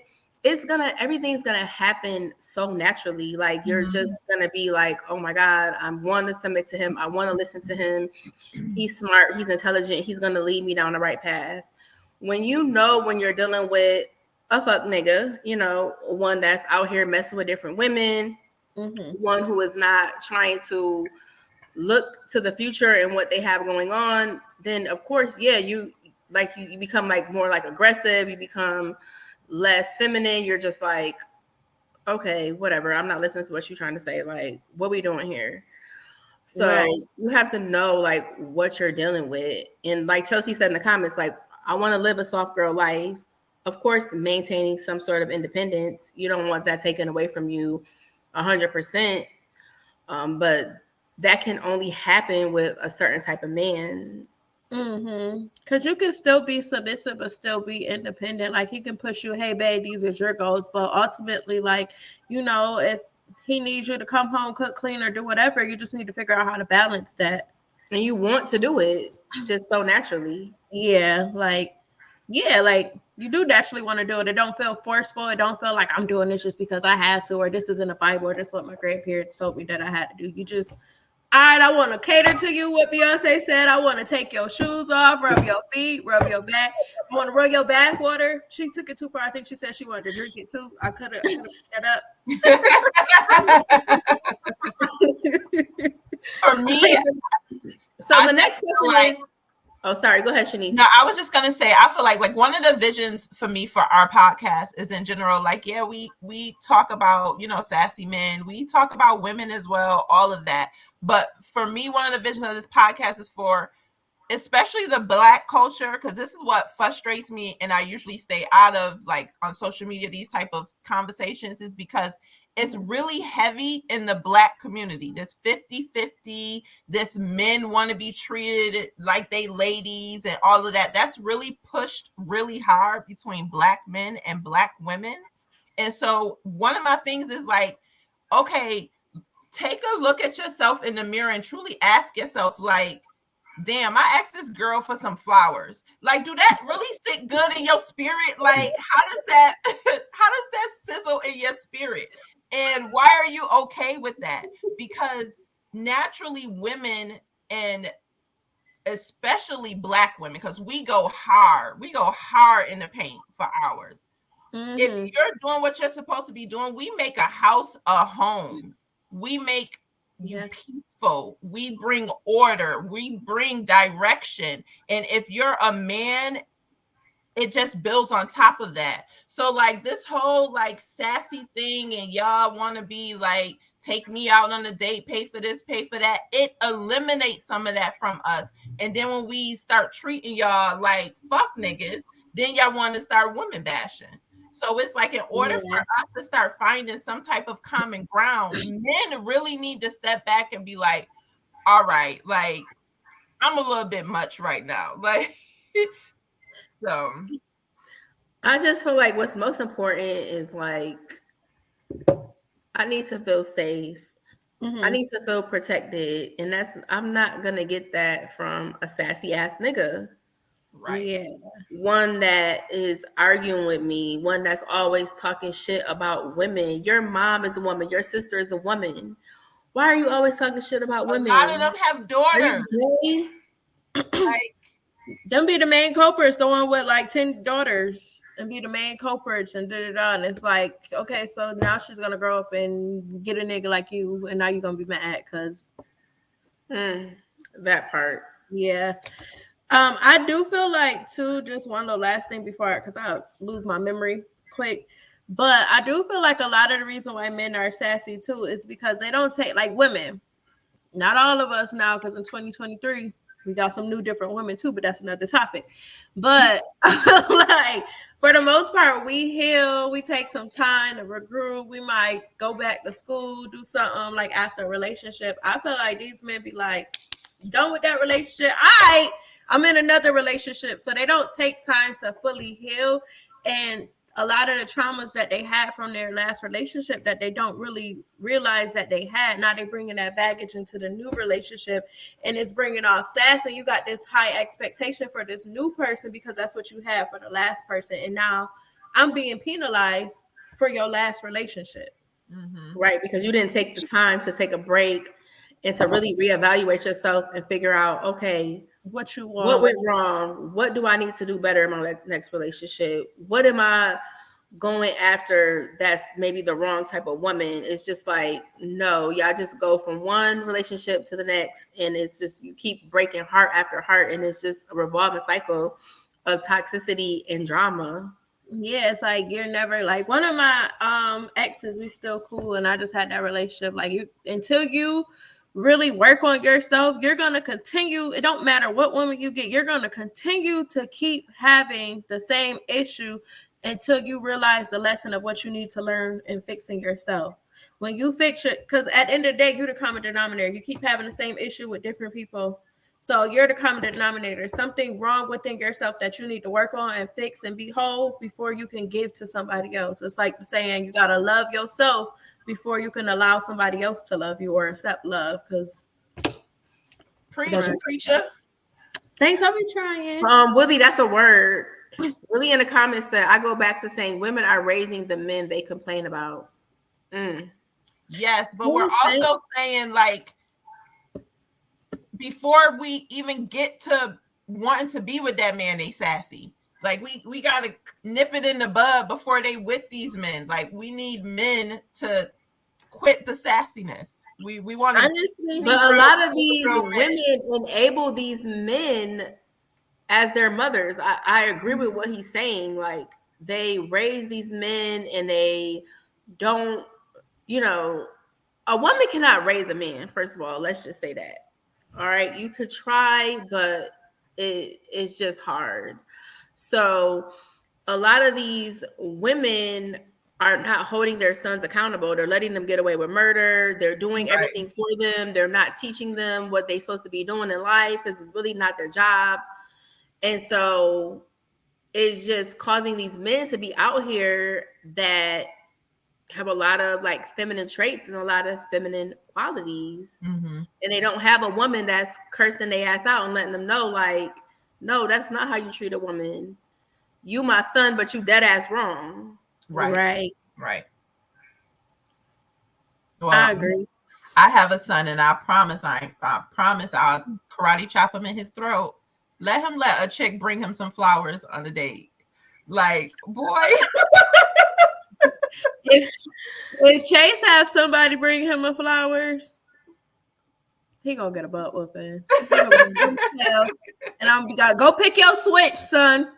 everything's gonna happen so naturally. Like, you're just gonna be like, oh my God, I want to submit to him. I want to listen to him. He's smart. He's intelligent. He's gonna lead me down the right path. when you're dealing with a fuck nigga, you know, one that's out here messing with different women, one who is not trying to look to the future and what they have going on, then of course, yeah, you become like more like aggressive, you become less feminine, you're just like, okay, whatever, I'm not listening to what you're trying to say, like, what we doing here? So you have to know like what you're dealing with. And like Chelsea said in the comments, like, I want to live a soft girl life. Of course, maintaining some sort of independence. You don't want that taken away from you 100%. But that can only happen with a certain type of man. Because you can still be submissive but still be independent. Like, he can push you, hey babe, these are your goals, but ultimately, like, you know, if he needs you to come home, cook, clean, or do whatever, you just need to figure out how to balance that. And you want to do it just so naturally. Like you do naturally want to do it. It don't feel forceful. It don't feel like I'm doing this just because I had to, or this is in the Bible, or this is what my grandparents told me that I had to do. You just, all right, I want to cater to you, what Beyonce said. I want to take your shoes off, rub your feet, rub your back. I want to rub your bath water. She took it too far. I think she said she wanted to drink it too. I could have picked that up. For me, so the next question is, oh, sorry, go ahead, Shanice. No, I was just gonna say, I feel like one of the visions for me for our podcast is in general, like, yeah, we talk about, you know, sassy men, we talk about women as well, all of that. But for me, one of the visions of this podcast is for especially the Black culture, because this is what frustrates me, and I usually stay out of, like, on social media, these type of conversations, is because it's really heavy in the Black community. This 50-50, this men want to be treated like they ladies and all of that. That's really pushed really hard between Black men and Black women. And so one of my things is like, okay, take a look at yourself in the mirror and truly ask yourself, like, damn, I asked this girl for some flowers. Like, do that really sit good in your spirit? Like, how does that sizzle in your spirit? And why are you okay with that? Because naturally women, and especially Black women, because we go hard in the paint for hours. If you're doing what you're supposed to be doing, we make a house a home. We make you peaceful. We bring order. We bring direction. And if you're a man, it just builds on top of that. So like this whole like sassy thing, and y'all want to be like, take me out on a date, pay for this, pay for that, it eliminates some of that from us. And then when we start treating y'all like fuck niggas, then y'all want to start woman bashing. So it's like, in order for us to start finding some type of common ground, men really need to step back and be like, all right, like, I'm a little bit much right now. Like, so I just feel like what's most important is like, I need to feel safe. I need to feel protected. And I'm not going to get that from a sassy ass nigga. Right. Yeah. One that is arguing with me, one that's always talking shit about women. Your mom is a woman, your sister is a woman. Why are you always talking shit about women? A lot of them have daughters. Like, them be the main culprits, the one with like 10 daughters, and be the main culprits, and da-da-da. And it's like, okay, so now she's gonna grow up and get a nigga like you, and now you're gonna be mad because that part. Yeah. I do feel like too, just one little last thing before, because I lose my memory quick. But I do feel like a lot of the reason why men are sassy too is because they don't take, like, women. Not all of us now, because in 2023 we got some new different women too, but that's another topic. But like, for the most part, we heal, we take some time to regroup, we might go back to school, do something like after a relationship. I feel like these men be like, done with that relationship, I'm in another relationship. So they don't take time to fully heal. And a lot of the traumas that they had from their last relationship that they don't really realize that they had, now they're bringing that baggage into the new relationship, and it's bringing off sass, and you got this high expectation for this new person because that's what you had for the last person, and now I'm being penalized for your last relationship. Right, because you didn't take the time to take a break and to really reevaluate yourself and figure out, okay, what you What want. went wrong? What do I need to do better in my next relationship? What am I going after that's maybe the wrong type of woman? It's just like, no, y'all just go from one relationship to the next, and it's just you keep breaking heart after heart, and it's just a revolving cycle of toxicity and drama. Yeah, it's like you're never like one of my exes, we still cool, and I just had that relationship. Like you until you really work on yourself, you're gonna continue. It don't matter what woman you get, you're gonna continue to keep having the same issue until you realize the lesson of what you need to learn in fixing yourself. When you fix it, because at the end of the day, you're the common denominator. You keep having the same issue with different people. So you're the common denominator. Something wrong within yourself that you need to work on and fix and be whole before you can give to somebody else. It's like the saying, you got to love yourself before you can allow somebody else to love you or accept love. Because preacher. Thanks, I'll be trying. Willie, that's a word. Willie in the comments said, I go back to saying women are raising the men they complain about. Yes, but we're also saying like before we even get to wanting to be with that man, they sassy. Like we gotta nip it in the bud before they with these men. Like we need men to quit the sassiness. We want to honestly, but a lot of these women enable these men as their mothers. I agree with what he's saying. Like they raise these men and they don't, a woman cannot raise a man. First of all, let's just say that. All right. You could try, but it's just hard. So a lot of these women are not holding their sons accountable. They're letting them get away with murder. They're doing everything for them. They're not teaching them what they're supposed to be doing in life because it's really not their job. And so it's just causing these men to be out here that have a lot of like feminine traits and a lot of feminine qualities. And they don't have a woman that's cursing their ass out and letting them know like, no, that's not how you treat a woman. You my son, but you dead ass wrong. Right. Well, I agree. I have a son, and I promise I'll karate chop him in his throat. Let him let a chick bring him some flowers on a date. Like, boy. if Chase have somebody bring him a flowers, he gonna get a butt whooping. And I'm gotta go pick your switch, son.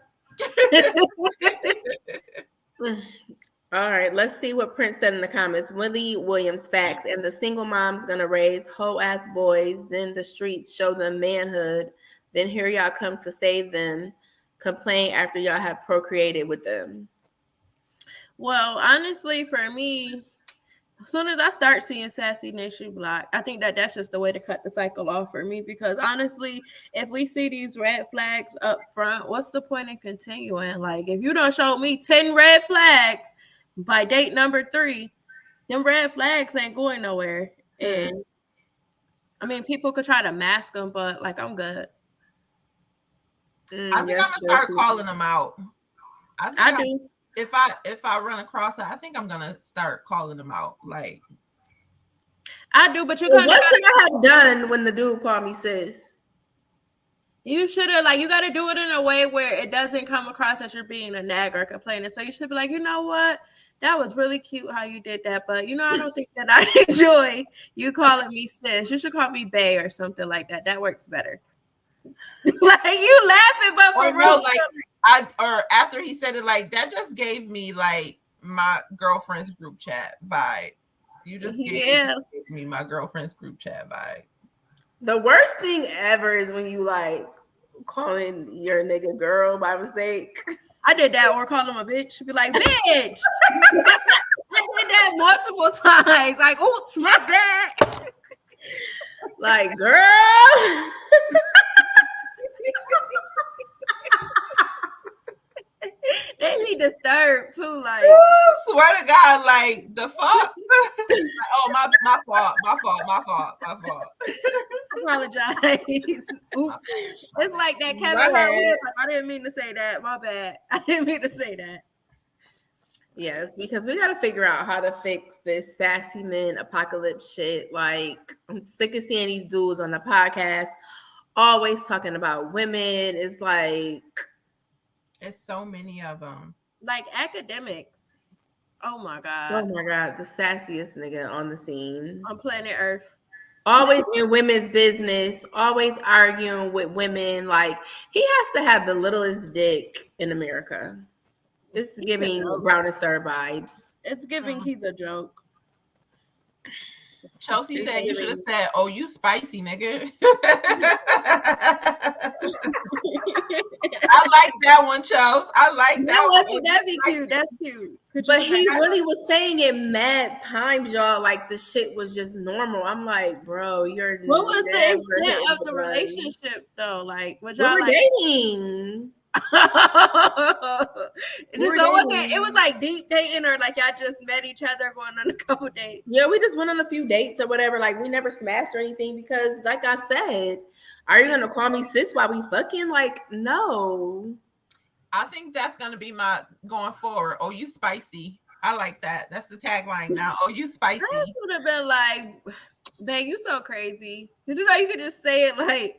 All right, let's see what Prince said in the comments. Willie Williams facts, and the single mom's gonna raise hoe ass boys, then the streets show them manhood, then here y'all come to save them, complain after y'all have procreated with them. Well, honestly, for me, as soon as I start seeing Sassy Nashay block, I think that's just the way to cut the cycle off for me. Because honestly, if we see these red flags up front, what's the point in continuing? Like, if you don't show me 10 red flags by date number 3, them red flags ain't going nowhere. And I mean, people could try to mask them, but like, I'm good. I think I'm gonna start calling them out. I do. If I run across it, I think I'm gonna start calling them out. Like I do, but you what should I have done when the dude called me sis? You should have, like, you got to do it in a way where it doesn't come across as you're being a nag or complaining. So you should be like, you know what? That was really cute how you did that. But, I don't think that I enjoy you calling me sis. You should call me bae or something like that. That works better. Like, you laughing, but for real. Or after he said it like that, just gave me like my girlfriend's group chat vibe. You just gave me my girlfriend's group chat vibe. The worst thing ever is when you like calling your nigga girl by mistake. I did that, or call him a bitch. Be like, bitch. I did that multiple times. Like, oh, my bad. Like, girl. They be disturbed too. Like, swear to God, like the fuck. Oh, my fault. Apologize. It's like that Kevin Hart. I didn't mean to say that. My bad. I didn't mean to say that. Yes, because we got to figure out how to fix this Sassy Men Apocalypse shit. Like, I'm sick of seeing these dudes on the podcast always talking about women. It's like it's so many of them. Like academics. Oh my oh god. my god, the sassiest nigga on the scene. On planet Earth. Always in women's business, always arguing with women. Like he has to have the littlest dick in America. It's giving Brown and Sir vibes. It's giving he's a joke. Chelsea said you should have said, "Oh, you spicy nigga." I like that one, Chelsea. I like that one. That'd be cute. That's cute. But he really was saying it mad times, y'all. Like the shit was just normal. I'm like, bro, you're. What was the extent of the relationship though? Like, was y'all like dating? It was like deep dating, or like y'all just met each other going on a couple dates. Yeah, we just went on a few dates or whatever. Like we never smashed or anything because, like I said, are you gonna call me sis while we fucking? Like, no. I think that's gonna be my going forward. Oh, you spicy. I like that. That's the tagline now. Oh, you spicy. I would have been like, babe, you so crazy. Did you know you could just say it like,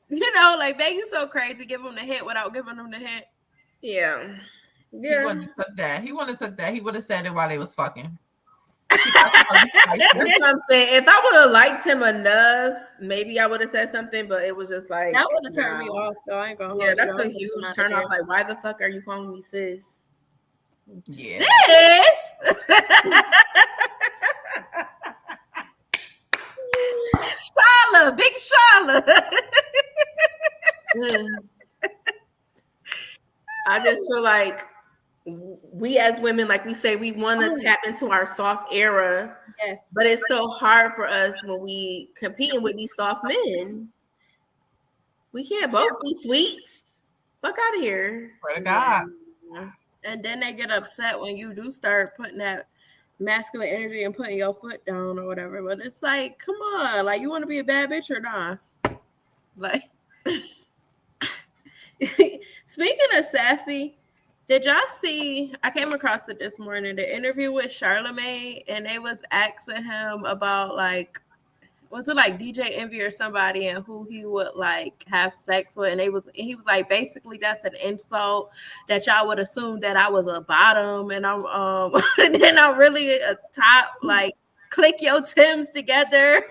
you know, like, babe, you so crazy. Give him the hint without giving him the hint. Yeah. He wouldn't have took that. He wouldn't have took that. He would have said it while they was fucking. That's what I'm saying. If I would have liked him enough, maybe I would have said something, but it was just like that would have turned me off though. I ain't gonna yeah, that's a huge turn off. Like, why the fuck are you calling me sis? Yeah. Sis. Charlotte, big Charlotte. I just feel like we as women, like we say, we want to tap into our soft era, yes, but it's so hard for us when we competing with these soft men. We can't both be sweets. Fuck out of here. Swear to God. And then they get upset when you do start putting that masculine energy and putting your foot down or whatever. But it's like, come on, like you want to be a bad bitch or not? Like, speaking of sassy. Did y'all see? I came across it this morning. The interview with Charlamagne, and they was asking him about like, was it like DJ Envy or somebody, and who he would like have sex with, and he was like, basically that's an insult that y'all would assume that I was a bottom, and I'm then I'm really a top. Like, click your Tims together.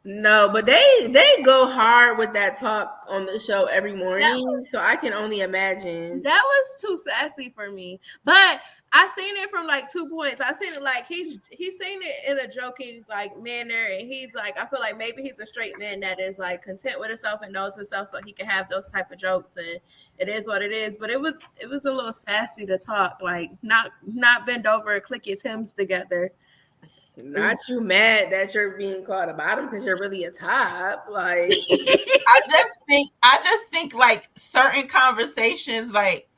No, but they go hard with that talk on the show every morning, so I can only imagine. That was too sassy for me. But I seen it from like 2 points. I seen it like he's saying it in a joking like manner, and he's like, I feel like maybe he's a straight man that is like content with himself and knows himself, so he can have those type of jokes, and it is what it is. But it was a little sassy to talk, like not bend over and click your Tims together. Not you mad that you're being called a bottom because you're really a top. Like I just think like certain conversations, like,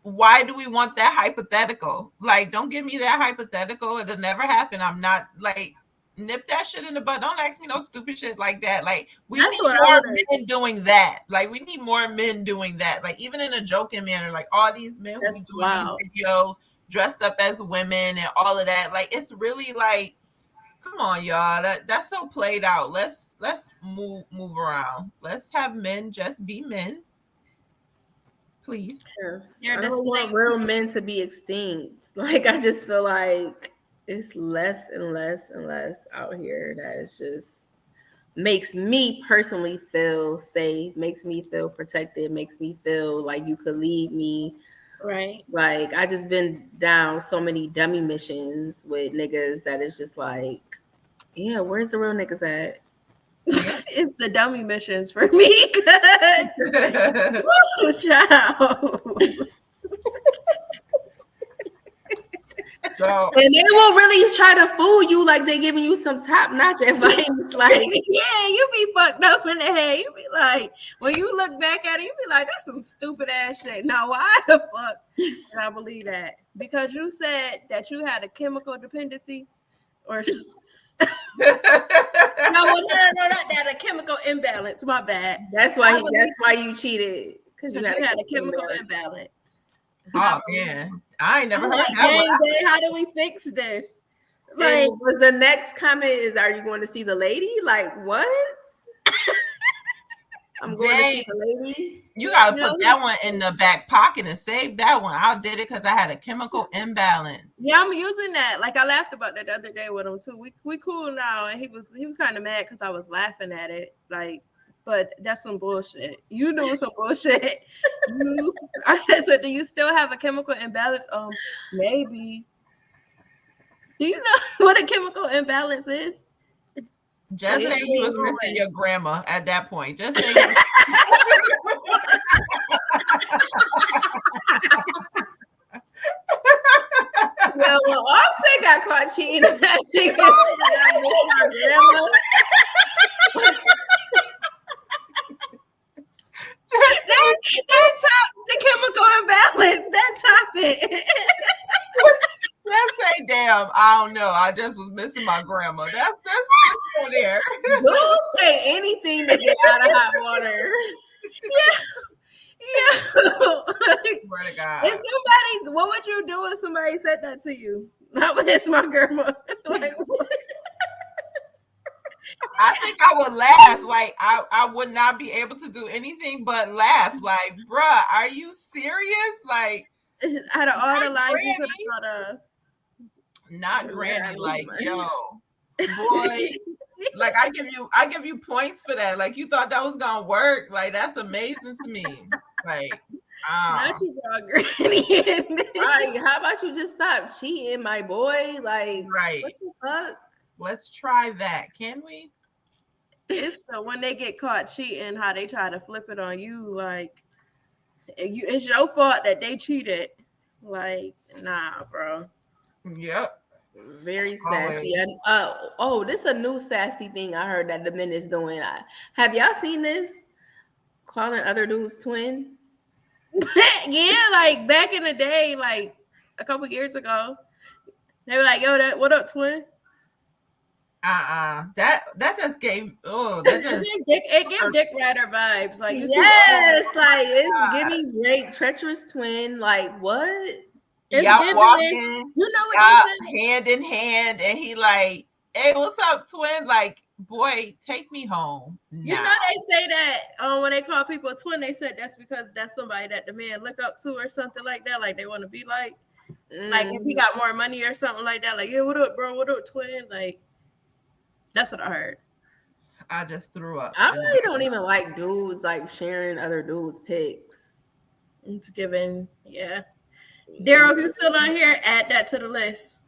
why do we want that hypothetical? Like, don't give me that hypothetical. It'll never happen. I'm not like, nip that shit in the butt. Don't ask me no stupid shit like that. Like, we need more men doing that. Like, we need more men doing that. Like, even in a joking manner, like all these men who be doing these videos dressed up as women and all of that. Like, it's really like, come on, y'all. That's so played out. Let's move around. Let's have men just be men. Please. Yes. I don't want real men to be extinct. Like, I just feel like it's less and less and less out here that it's just makes me personally feel safe, makes me feel protected, makes me feel like you could lead me. Right. Like, I just been down so many dummy missions with niggas that it's just like, yeah, where's the real niggas at? It's the dummy missions for me. Woo, child. And they will really try to fool you like they giving you some top-notch advice. Like, yeah, you be fucked up in the head. You be like, when you look back at it, you be like, that's some stupid ass shit. Now, why the fuck did I believe that? Because you said that you had a chemical dependency, or no, not that, a chemical imbalance. My bad. That's why you cheated, because you had a chemical imbalance. Oh man, I ain't never heard that one. How do we fix this? Like, was the next comment is, "Are you going to see the lady?" Like what? I'm going to see the lady. You gotta put that one in the back pocket and save that one. I did it because I had a chemical imbalance. Yeah, I'm using that. Like I laughed about that the other day with him too. We cool now, and he was kind of mad because I was laughing at it. Like, but that's some bullshit. You knew some bullshit. I said, so do you still have a chemical imbalance? Maybe. Do you know what a chemical imbalance is? Just say you was missing your grandma at that point. Just say. Well, Offset got caught cheating. That tops the chemical imbalance. That topic. Let's say, damn, I don't know. I just was missing my grandma. That's there. Don't say anything to get out of hot water. Yeah. Swear to God. If somebody, what would you do if somebody said that to you? Not with this, my grandma. Like, I think I would laugh. Like I would not be able to do anything but laugh. Like, bruh, are you serious? Like, out of all the lives you could have thought of. Not Granny. Like, yo, boy. Like I give you points for that. Like you thought that was gonna work. Like that's amazing to me. Like, not you brought Granny in. Right, how about you just stop cheating, my boy? Like, right. What the fuck? Let's try that. Can we? It's so when they get caught cheating, how they try to flip it on you. Like, it's your fault that they cheated. Like, nah, bro. Yep. Very sassy. And this is a new sassy thing I heard that the men is doing. Have y'all seen this? Calling other dudes twin? Yeah, like back in the day, like a couple years ago, they were like, "Yo, what up, twin?" That just gave it gave Dick Rider vibes. Like, yes, like it's giving Drake treacherous twin. Like what? It's y'all giving, walking, you know what they said? hand in hand, and he like, "Hey, what's up, twin?" Like, boy, take me home. Now. You know they say that when they call people a twin, they said that's because that's somebody that the man look up to or something like that. Like they want to be like if he got more money or something like that. Like, yeah, what up, bro? What up, twin? Like, that's what I heard. I just threw up. I really don't even like dudes like sharing other dudes' pics. It's giving, yeah. Daryl, if you're still on here, add that to the list.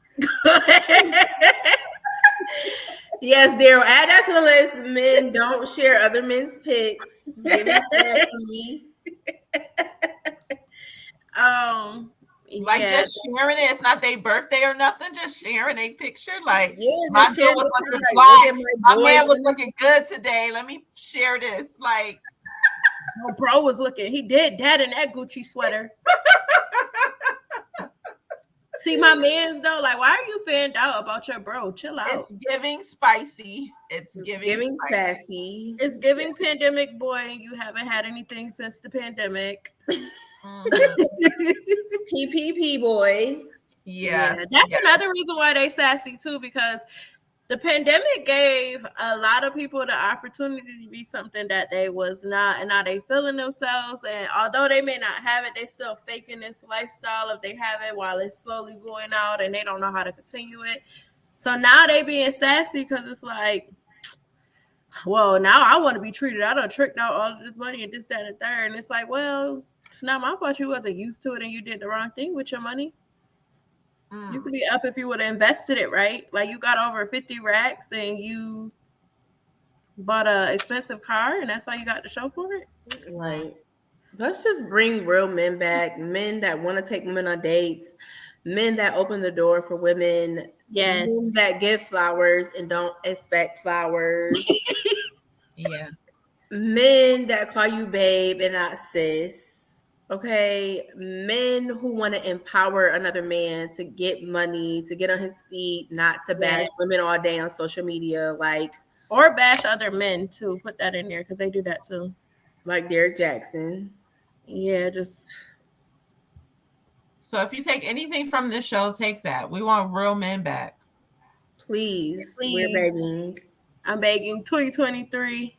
Yes, Daryl, add that to the list. Men don't share other men's pics. Give me sassy. Just sharing it. It's not their birthday or nothing. Just sharing a picture. Like, yeah, my man was looking fly. My man was looking good today. Let me share this. Like, bro was looking. He did that in that Gucci sweater. See, my man's though, like, why are you fanned out about your bro? Chill out. It's giving spicy. It's giving sassy. It's giving pandemic boy, and you haven't had anything since the pandemic. PPP boy. Yes. Yeah, that's another reason why they sassy too, because the pandemic gave a lot of people the opportunity to be something that they was not, and now they feeling themselves. And although they may not have it, they still faking this lifestyle if they have it while it's slowly going out, and they don't know how to continue it. So now they being sassy because it's like, well, now I want to be treated. I done tricked out all of this money and this, that, and third. And it's like, well, it's not my fault you wasn't used to it and you did the wrong thing with your money. You could be up if you would have invested it right. Like you got over 50 racks and you bought an expensive car and that's how you got the show for it. Right. Let's just bring real men back. Men that want to take women on dates. Men that open the door for women. Yes. Men that give flowers and don't expect flowers. Yeah. Men that call you babe and not sis. Okay, men who want to empower another man to get money, to get on his feet, not to bash women all day on social media, like or bash other men too. Put that in there because they do that too, like Derek Jackson. Yeah, just so if you take anything from this show, take that. We want real men back. Please, we're Please. begging. I'm begging. 2023.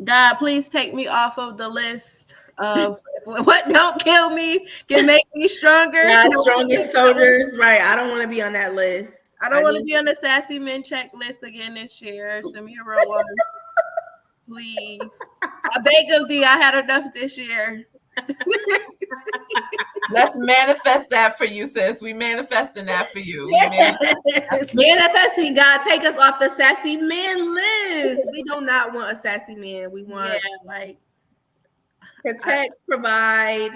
God, please take me off of the list of what don't kill me can make me stronger. Yeah, strongest soldiers. Right. I don't want to be on that list. I don't want to be on the Sassy Men checklist again this year. Send me a real one. Please. I beg of thee, I had enough this year. Let's manifest that for you, sis. We manifesting that for you. Manifesting, God, take us off the sassy man list. We do not want a sassy man. We want protect, provide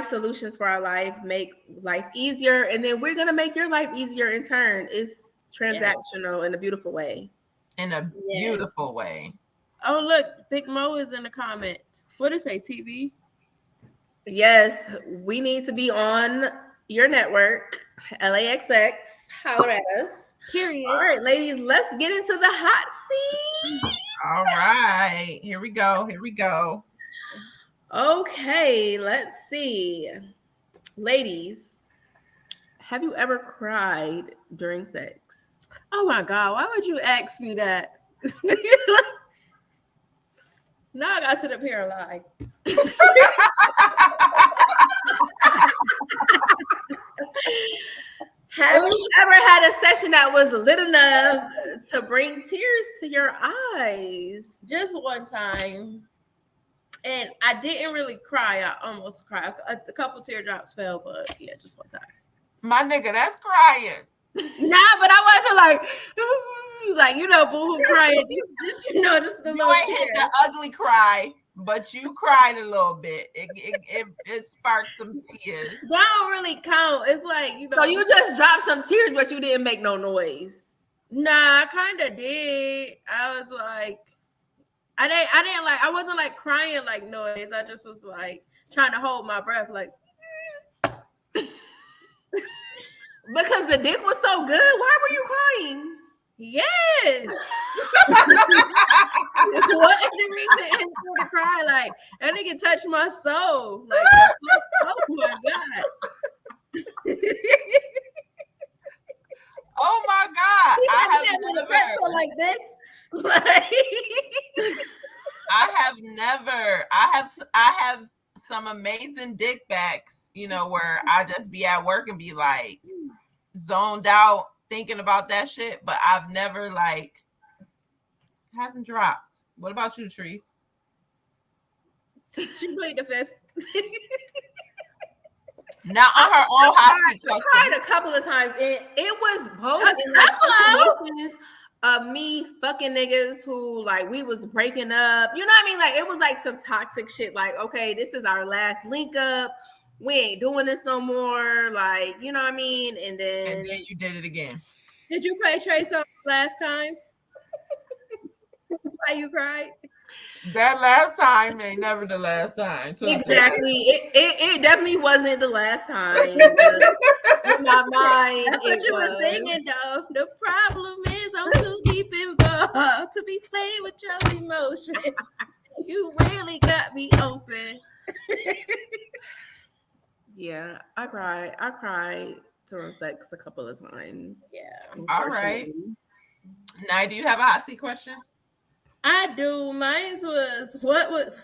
solutions for our life, make life easier, and then we're gonna make your life easier in turn. It's transactional in a beautiful way. In a beautiful way. Oh, look, Big Mo is in the comments. What did it say, TV? Yes, we need to be on your network, LAXX. Holler at us. Period. All right, ladies, let's get into the hot seat. All right, here we go. Okay, let's see. Ladies, have you ever cried during sex? Oh my God, why would you ask me that? Now I gotta sit up here and lie. Have you ever had a session that was lit enough to bring tears to your eyes? Just one time. And I didn't really cry. I almost cried. A couple teardrops fell, but yeah, just one time. My nigga, that's crying. Nah, but I wasn't like boohoo crying. Just the little ain't hit the ugly cry, but you cried a little bit. It sparked some tears. That don't really count. It's like, So you just dropped some tears, but you didn't make no noise. Nah, I kind of did. I was like, I wasn't like crying like noise. I just was like trying to hold my breath, like. Because the dick was so good. Why were you crying? Yes. What is the reason is for to cry? Like, that nigga touched my soul. Like, oh my God. Oh my God. Like this. I have some amazing dick backs, where I just be at work and be like zoned out thinking about that shit, but I've never hasn't dropped. What about you, Treese? She played the fifth. Now on her own I cried a couple of times, and it was both situations of me fucking niggas who we was breaking up. You know what I mean? Like, it was like some toxic shit. Like, okay, this is our last link up. We ain't doing this no more. Like, you know what I mean? And then you did it again. Did you play Trey Songz last time? Why you cried? That last time ain't never the last time. Exactly. It definitely wasn't the last time. In my mind, that's what you were singing, though. The problem is I'm too deep involved to be playing with your emotions. You really got me open. Yeah, I cried during sex a couple of times. Yeah. All right. Now, do you have a hot seat question? I do. Mine was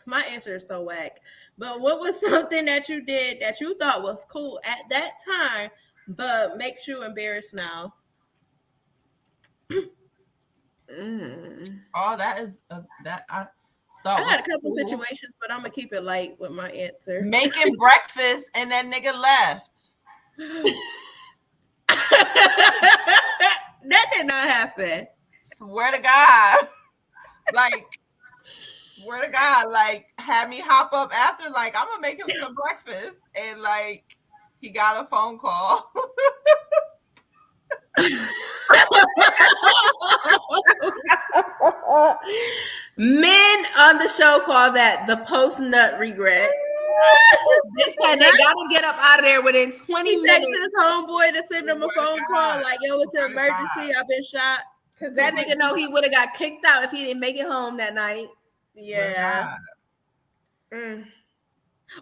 my answer is so whack. But what was something that you did that you thought was cool at that time, but makes you embarrassed now? Oh, that is that I thought. I had a couple situations, but I'm gonna keep it light with my answer. Making breakfast and that nigga left. That did not happen. Swear to God. Swear to God, had me hop up after, I'm gonna make him some breakfast, and he got a phone call. Men on the show call that the post nut regret. They said they gotta get up out of there within 20 minutes. Text his homeboy to send him a phone call, yo, it's an emergency. I've been shot. Because that nigga know he would have got kicked out if he didn't make it home that night. Yeah.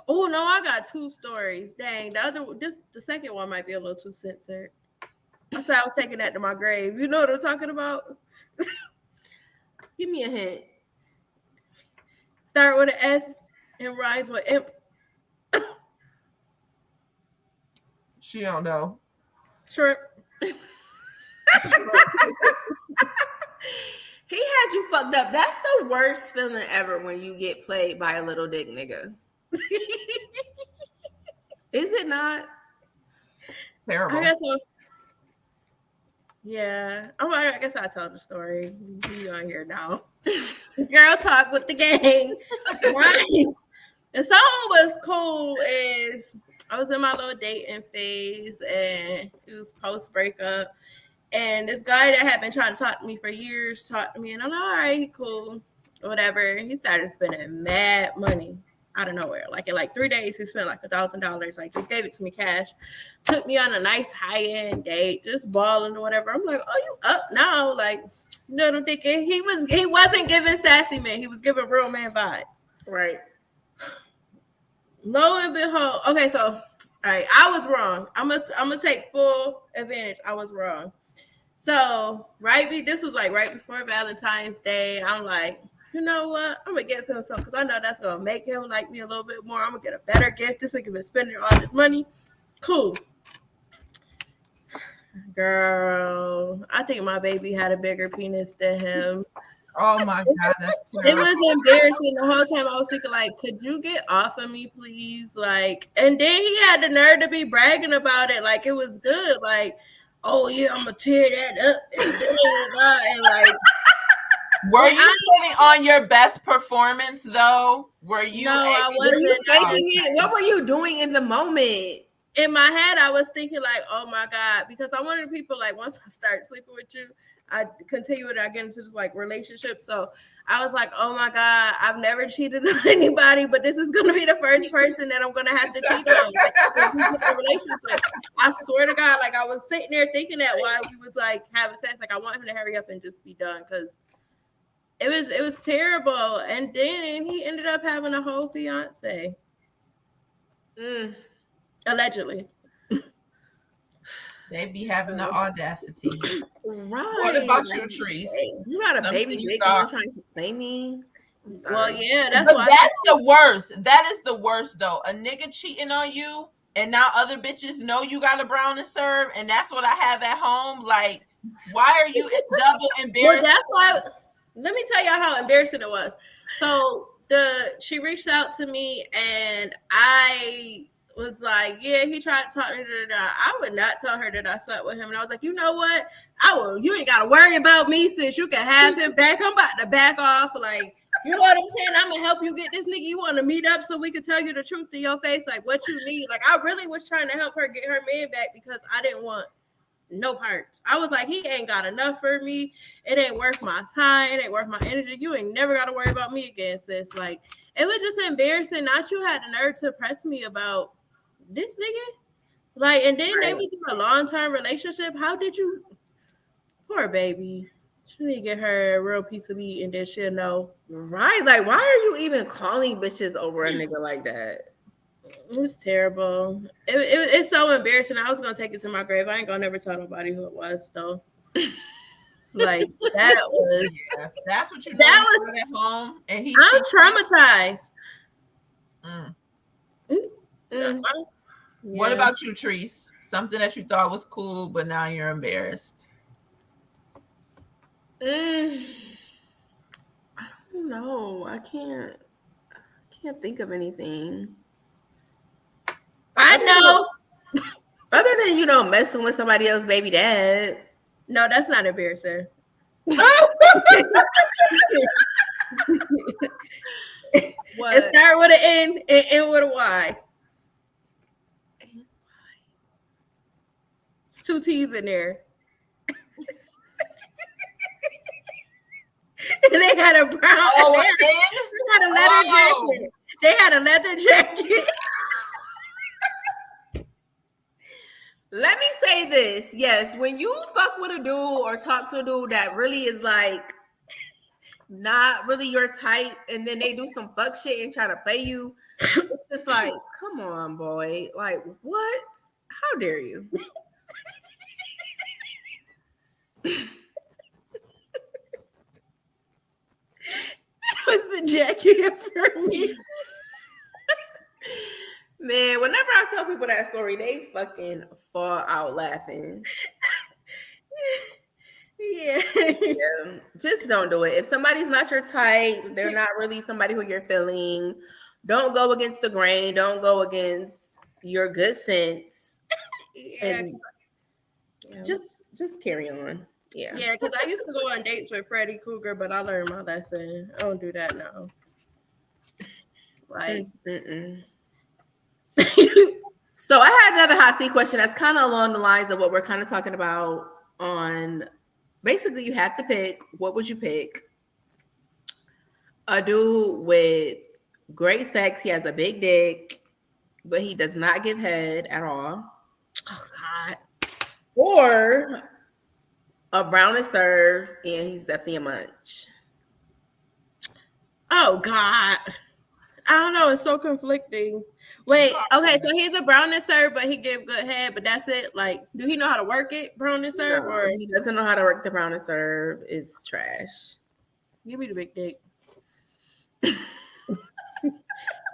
Oh no, I got 2 stories. Dang, the second one might be a little too censored. I said I was taking that to my grave. You know what I'm talking about? Give me a hint. Start with an S and rhymes with imp. She don't know. Shrimp. He had you fucked up. That's the worst feeling ever when you get played by a little dick nigga. Is it not? Terrible. I guess so. Yeah. I guess I told the story. You on here now. Girl talk with the gang. Right. And something was cool is I was in my little dating phase and it was post breakup. And this guy that had been trying to talk to me for years talked to me, and I'm like, all right, cool, whatever. He started spending mad money out of nowhere. Like in like 3 days, he spent like $1,000. Like just gave it to me cash. Took me on a nice high end date, just balling or whatever. I'm like, oh, you up now? Like, you know what I'm thinking? He wasn't giving sassy man. He was giving real man vibes. Right. Lo and behold, okay, so all right, I was wrong. I'm gonna take full advantage. I was wrong. So this was like right before Valentine's Day. I'm like, you know what? I'm gonna get him something because I know that's gonna make him like me a little bit more. I'm gonna get a better gift. This nigga been spending all this money. Cool. Girl, I think my baby had a bigger penis than him. Oh my God, that's It terrible. was embarrassing the whole time. I was thinking, like, could you get off of me, please? Like, and then he had the nerve to be bragging about it, like it was good. Like, oh yeah, I'm gonna tear that up and like. Were you putting on your best performance though? Were you? No, I wasn't. What were you doing in the moment? In my head, I was thinking like, oh my God, because I'm one of the people like once I start sleeping with you, I continue it. I get into this like relationship. So I was like, oh my God, I've never cheated on anybody, but this is gonna be the first person that I'm gonna have to cheat on. Like, relationship. I swear to God, like I was sitting there thinking that while we was like having sex, like I want him to hurry up and just be done because it was terrible. And then he ended up having a whole fiance. Allegedly. They be having the audacity. Right. What about you, Treese? You got a baby dick and you're trying to play me? Well, yeah, that's the worst. That is the worst, though. A nigga cheating on you, and now other bitches know you got a brown and serve, and that's what I have at home. Like, why are you double embarrassed? Well, that's why. Let me tell y'all how embarrassing it was. So she reached out to me, and I was like, yeah, he tried to talk to her. I would not tell her that I slept with him. And I was like, you know what? You ain't got to worry about me since you can have him back. I'm about to back off. Like, you know what I'm saying? I'm going to help you get this nigga. You want to meet up so we can tell you the truth to your face, like what you need. Like, I really was trying to help her get her man back because I didn't want no parts. I was like, he ain't got enough for me. It ain't worth my time. It ain't worth my energy. You ain't never got to worry about me again, sis. Like, it was just embarrassing. Not you had the nerve to press me about this nigga, like, and then they was in a long-term relationship. How did you? Poor baby. She need to get her a real piece of meat, and then she'll know. Right? Like, why are you even calling bitches over a nigga like that? It was terrible. It's so embarrassing. I was gonna take it to my grave. I ain't gonna never tell nobody who it was, though. Like that was. Yeah, that's what you. That was at home, and I'm traumatized. What about you, Treese? Something that you thought was cool, but now you're embarrassed. I don't know. I can't think of anything. I know. Other than messing with somebody else's baby dad. No, that's not embarrassing. What? It start with an N and end with a Y. It's 2 T's in there. And they had a brown. They had a leather jacket. They had a leather jacket. Let me say this. Yes, when you fuck with a dude or talk to a dude that really is like not really your type, and then they do some fuck shit and try to play you, It's like, come on, boy. Like, what? How dare you? Was the jacket for me? Man, whenever I tell people that story, they fucking fall out laughing. Yeah. Just don't do it. If somebody's not your type, they're not really somebody who you're feeling, don't go against the grain. Don't go against your good sense. Yeah. And just carry on. Yeah. Yeah, because I used to go on dates with Freddy Krueger, but I learned my lesson. I don't do that now. Like, So I had another hot seat question that's kind of along the lines of what we're kind of talking about on. Basically, you have to pick. What would you pick? A dude with great sex. He has a big dick, but he does not give head at all. oh God. Or a brown and serve, and he's definitely a munch. Oh God. I don't know. It's so conflicting. Wait, okay, so he's a brown and serve, but he give good head, but that's it. Like, do he know how to work it, brown and serve, No, or he doesn't know how to work the brown and serve? It's trash. give me the big dick? Give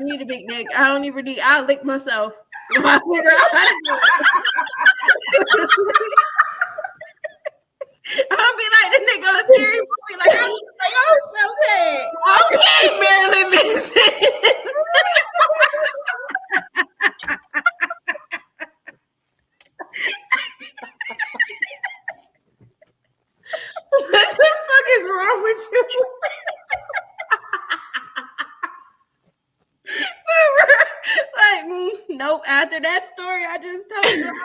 me the big dick. I don't even need. I'll lick myself. I'll figure out how to do it. I'll be like the nigga on a scary movie, like I'm so bad. Okay, Marilyn Manson. What the fuck is wrong with you? Like, nope. After that story I just told you,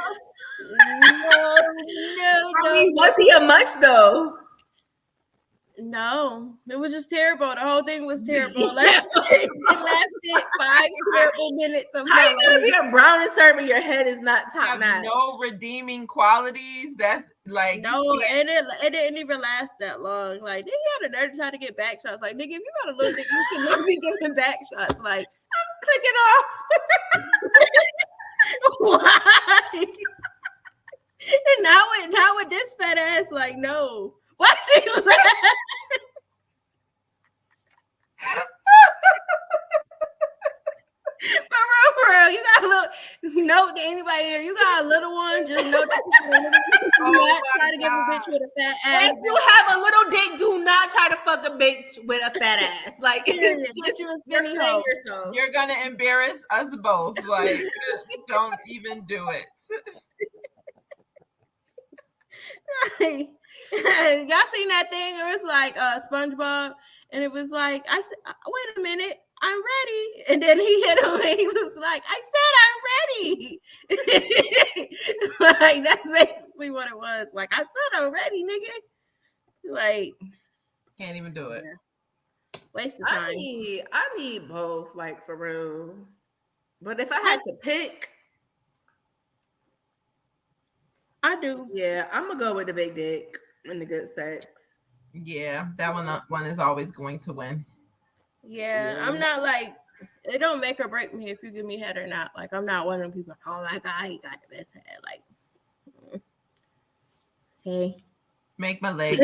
I mean, was he a munch though? no, it was just terrible. The whole thing was terrible. It lasted 5 terrible minutes of How my you gonna life. be a brown and serve and your head is not top Have notch? no redeeming qualities. That's like No, and it didn't even last that long. Like, they had a nerve to try to get back shots. Like, nigga, if you got a little dick, you can never be giving back shots. Like, Click it off. why? And now with this fat ass, like, no. Why she laugh? For real, you got a little note to anybody there. You got a little one, just note that you not try to give a bitch with a fat ass. If you have a little dick, do not try to fuck a bitch with a fat ass. Like, it's just you a you're skinny playing hoe. yourself. you're gonna embarrass us both. Like, don't even do it. Y'all seen that thing? It was like SpongeBob, and it was like, I said, wait a minute, I'm ready. And then he hit him, and he was like, I said I'm ready. Like, that's basically what it was. Like, I said I'm ready, nigga. Like, Can't even do it. waste of time. I need both, like, for real. But if I had to pick, I do. yeah, I'm gonna go with the big dick and the good sex. Yeah, that one is always going to win. Yeah, I'm not like, it don't make or break me if you give me head or not. Like, I'm not one of them people, oh my God, he got the best head. Like, hey. Make my legs.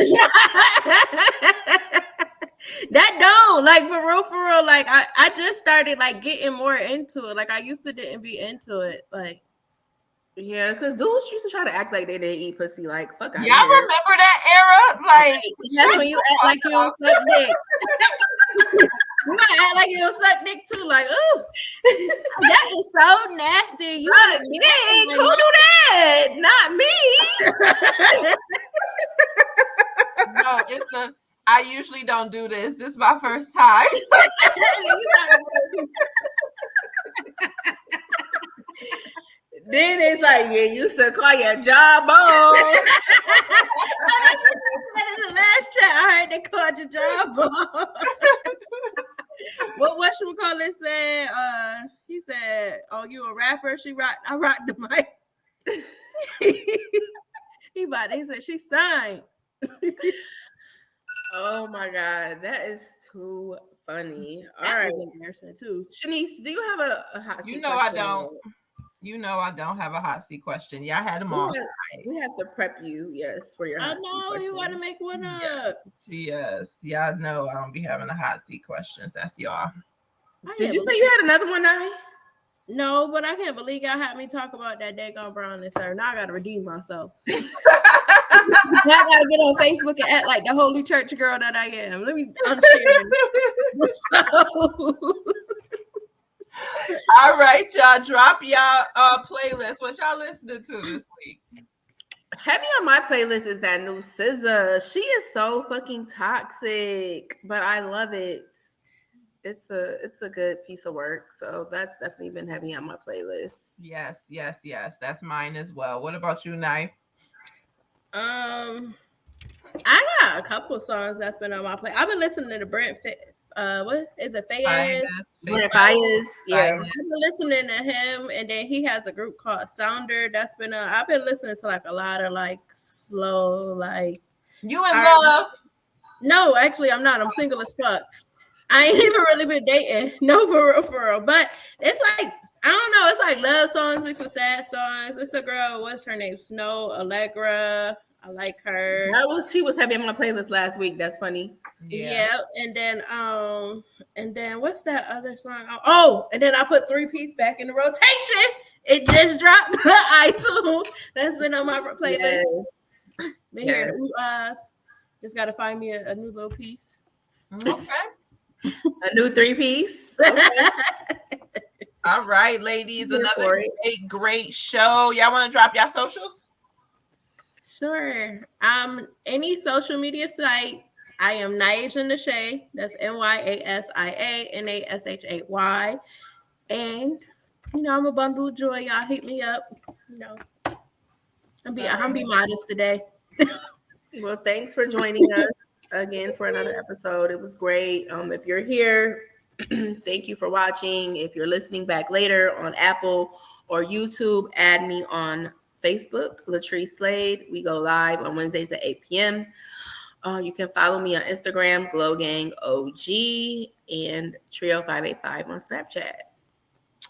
That don't, like, for real, like, I just started, like, getting more into it. Like, I used to didn't be into it. Like, Yeah, because dudes used to try to act like they didn't eat pussy. Like, fuck out Y'all remember that era? Like, that's when you act like you don't suck dick. You might act like you don't suck dick too. Like, ooh, that is so nasty. You Not me. Who do that? Not me. no, it's the. I usually don't do this. This is my first time. Then it's like, yeah, you used to call your jawbone. In the last chat, I heard they called your jawbone. What should we call it? Said he said, "Oh, you a rapper?" I rocked the mic. He said she signed. Oh my God, that is too funny. All That right, was embarrassing too. Shanice, do you have a hot seat You know I question? don't. You know I don't have a hot seat question. Y'all had them all tonight. We have to prep you, yes, for your I hot seat know you question. gotta make one up. Yes. Y'all know I don't be having a hot seat questions. That's y'all. Did you say you had another one, Nai? No, but I can't believe y'all had me talk about that daggone brownness, sir. Now I gotta redeem myself. Now I gotta get on Facebook and act like the holy church girl that I am. Let me unshare this. All right, y'all. Drop y'all playlist. What y'all listening to this week? Heavy on my playlist is that new SZA. She is so fucking toxic, but I love it. It's a good piece of work. So that's definitely been heavy on my playlist. Yes. That's mine as well. What about you, Nye? I got a couple of songs that's been on my play. I've been listening to Brent. What is it? Fayez. Brent Fayez. Yeah. I've been listening to him, and then he has a group called Sounder. That's been. I've been listening to like a lot of like slow, like. You in love? No, actually, I'm not. I'm single as fuck. I ain't even really been dating. No, for real. But it's like, I don't know. It's like love songs mixed with sad songs. It's a girl. What's her name? Snow Allegra. I like her. She was heavy on my playlist last week. That's funny. Yeah. And then what's that other song? Oh, and then I put 3-piece back in the rotation. It just dropped iTunes. That's been on my playlist. Yes. Been hearing just gotta find me a new little piece. Okay. A new 3-piece. Okay. All right, ladies. Another great show. Y'all want to drop y'all socials? Sure. Any social media site, I am Nyasia Nashay. That's NYASIA NASHAY. And I'm a bundle of joy. Y'all hit me up. I'm be modest today. Well, thanks for joining us again for another episode. It was great. If you're here, thank you for watching. If you're listening back later on Apple or YouTube, add me on Facebook, Latrice Slade. We go live on Wednesdays at 8 p.m. You can follow me on Instagram, Glow Gang OG, and Trio 585 on Snapchat.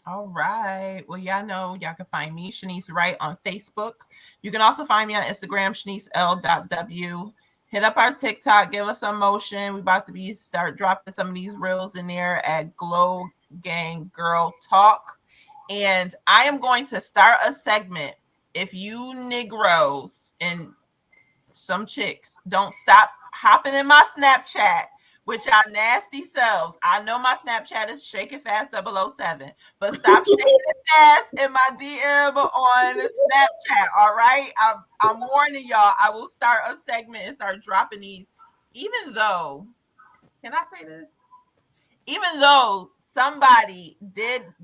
All right. Well, y'all know y'all can find me, Shanice Wright, on Facebook. You can also find me on Instagram, ShaniceL.W. Hit up our TikTok, give us some motion. We about to start dropping some of these reels in there at Glow Gang Girl Talk. And I am going to start a segment. If you Negroes and some chicks don't stop hopping in my Snapchat with y'all nasty selves. I know my Snapchat is Shaking Fast 007, but stop shaking it fast in my DM on Snapchat. All right, I'm warning y'all. I will start a segment and start dropping these. Even though, can I say this? Even though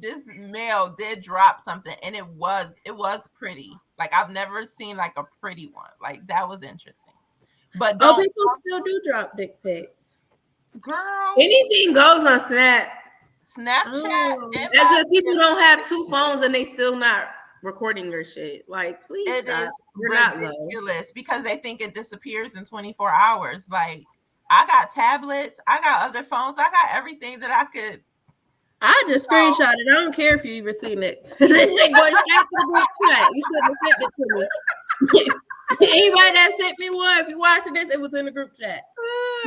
this male did drop something, and it was pretty. Like I've never seen like a pretty one. Like that was interesting. But people still do drop dick pics. Girl, anything goes on Snapchat. As if people don't have two phones and they still not recording your shit. Like, please it stop. is You're ridiculous because they think it disappears in 24 hours. Like, I got tablets, I got other phones, I got everything that I could. I just screenshot it. I don't care if you even seen it. This shit going straight to the group chat. You shouldn't have sent it to me. Anybody that sent me one, if you're watching this, it was in the group chat.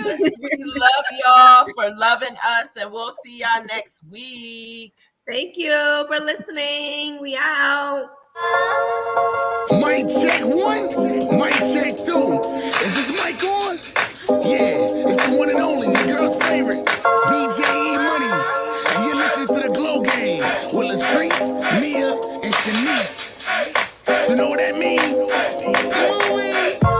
We love y'all for loving us, and we'll see y'all next week. Thank you for listening. We out. Mic check 1, mic check 2. Is this mic on? Yeah, it's the one and only, your girl's favorite, DJ Money. And you're listening to the Glow Gang with Latrice, Mia, and Shanice. You know what that means? Ooh-wee.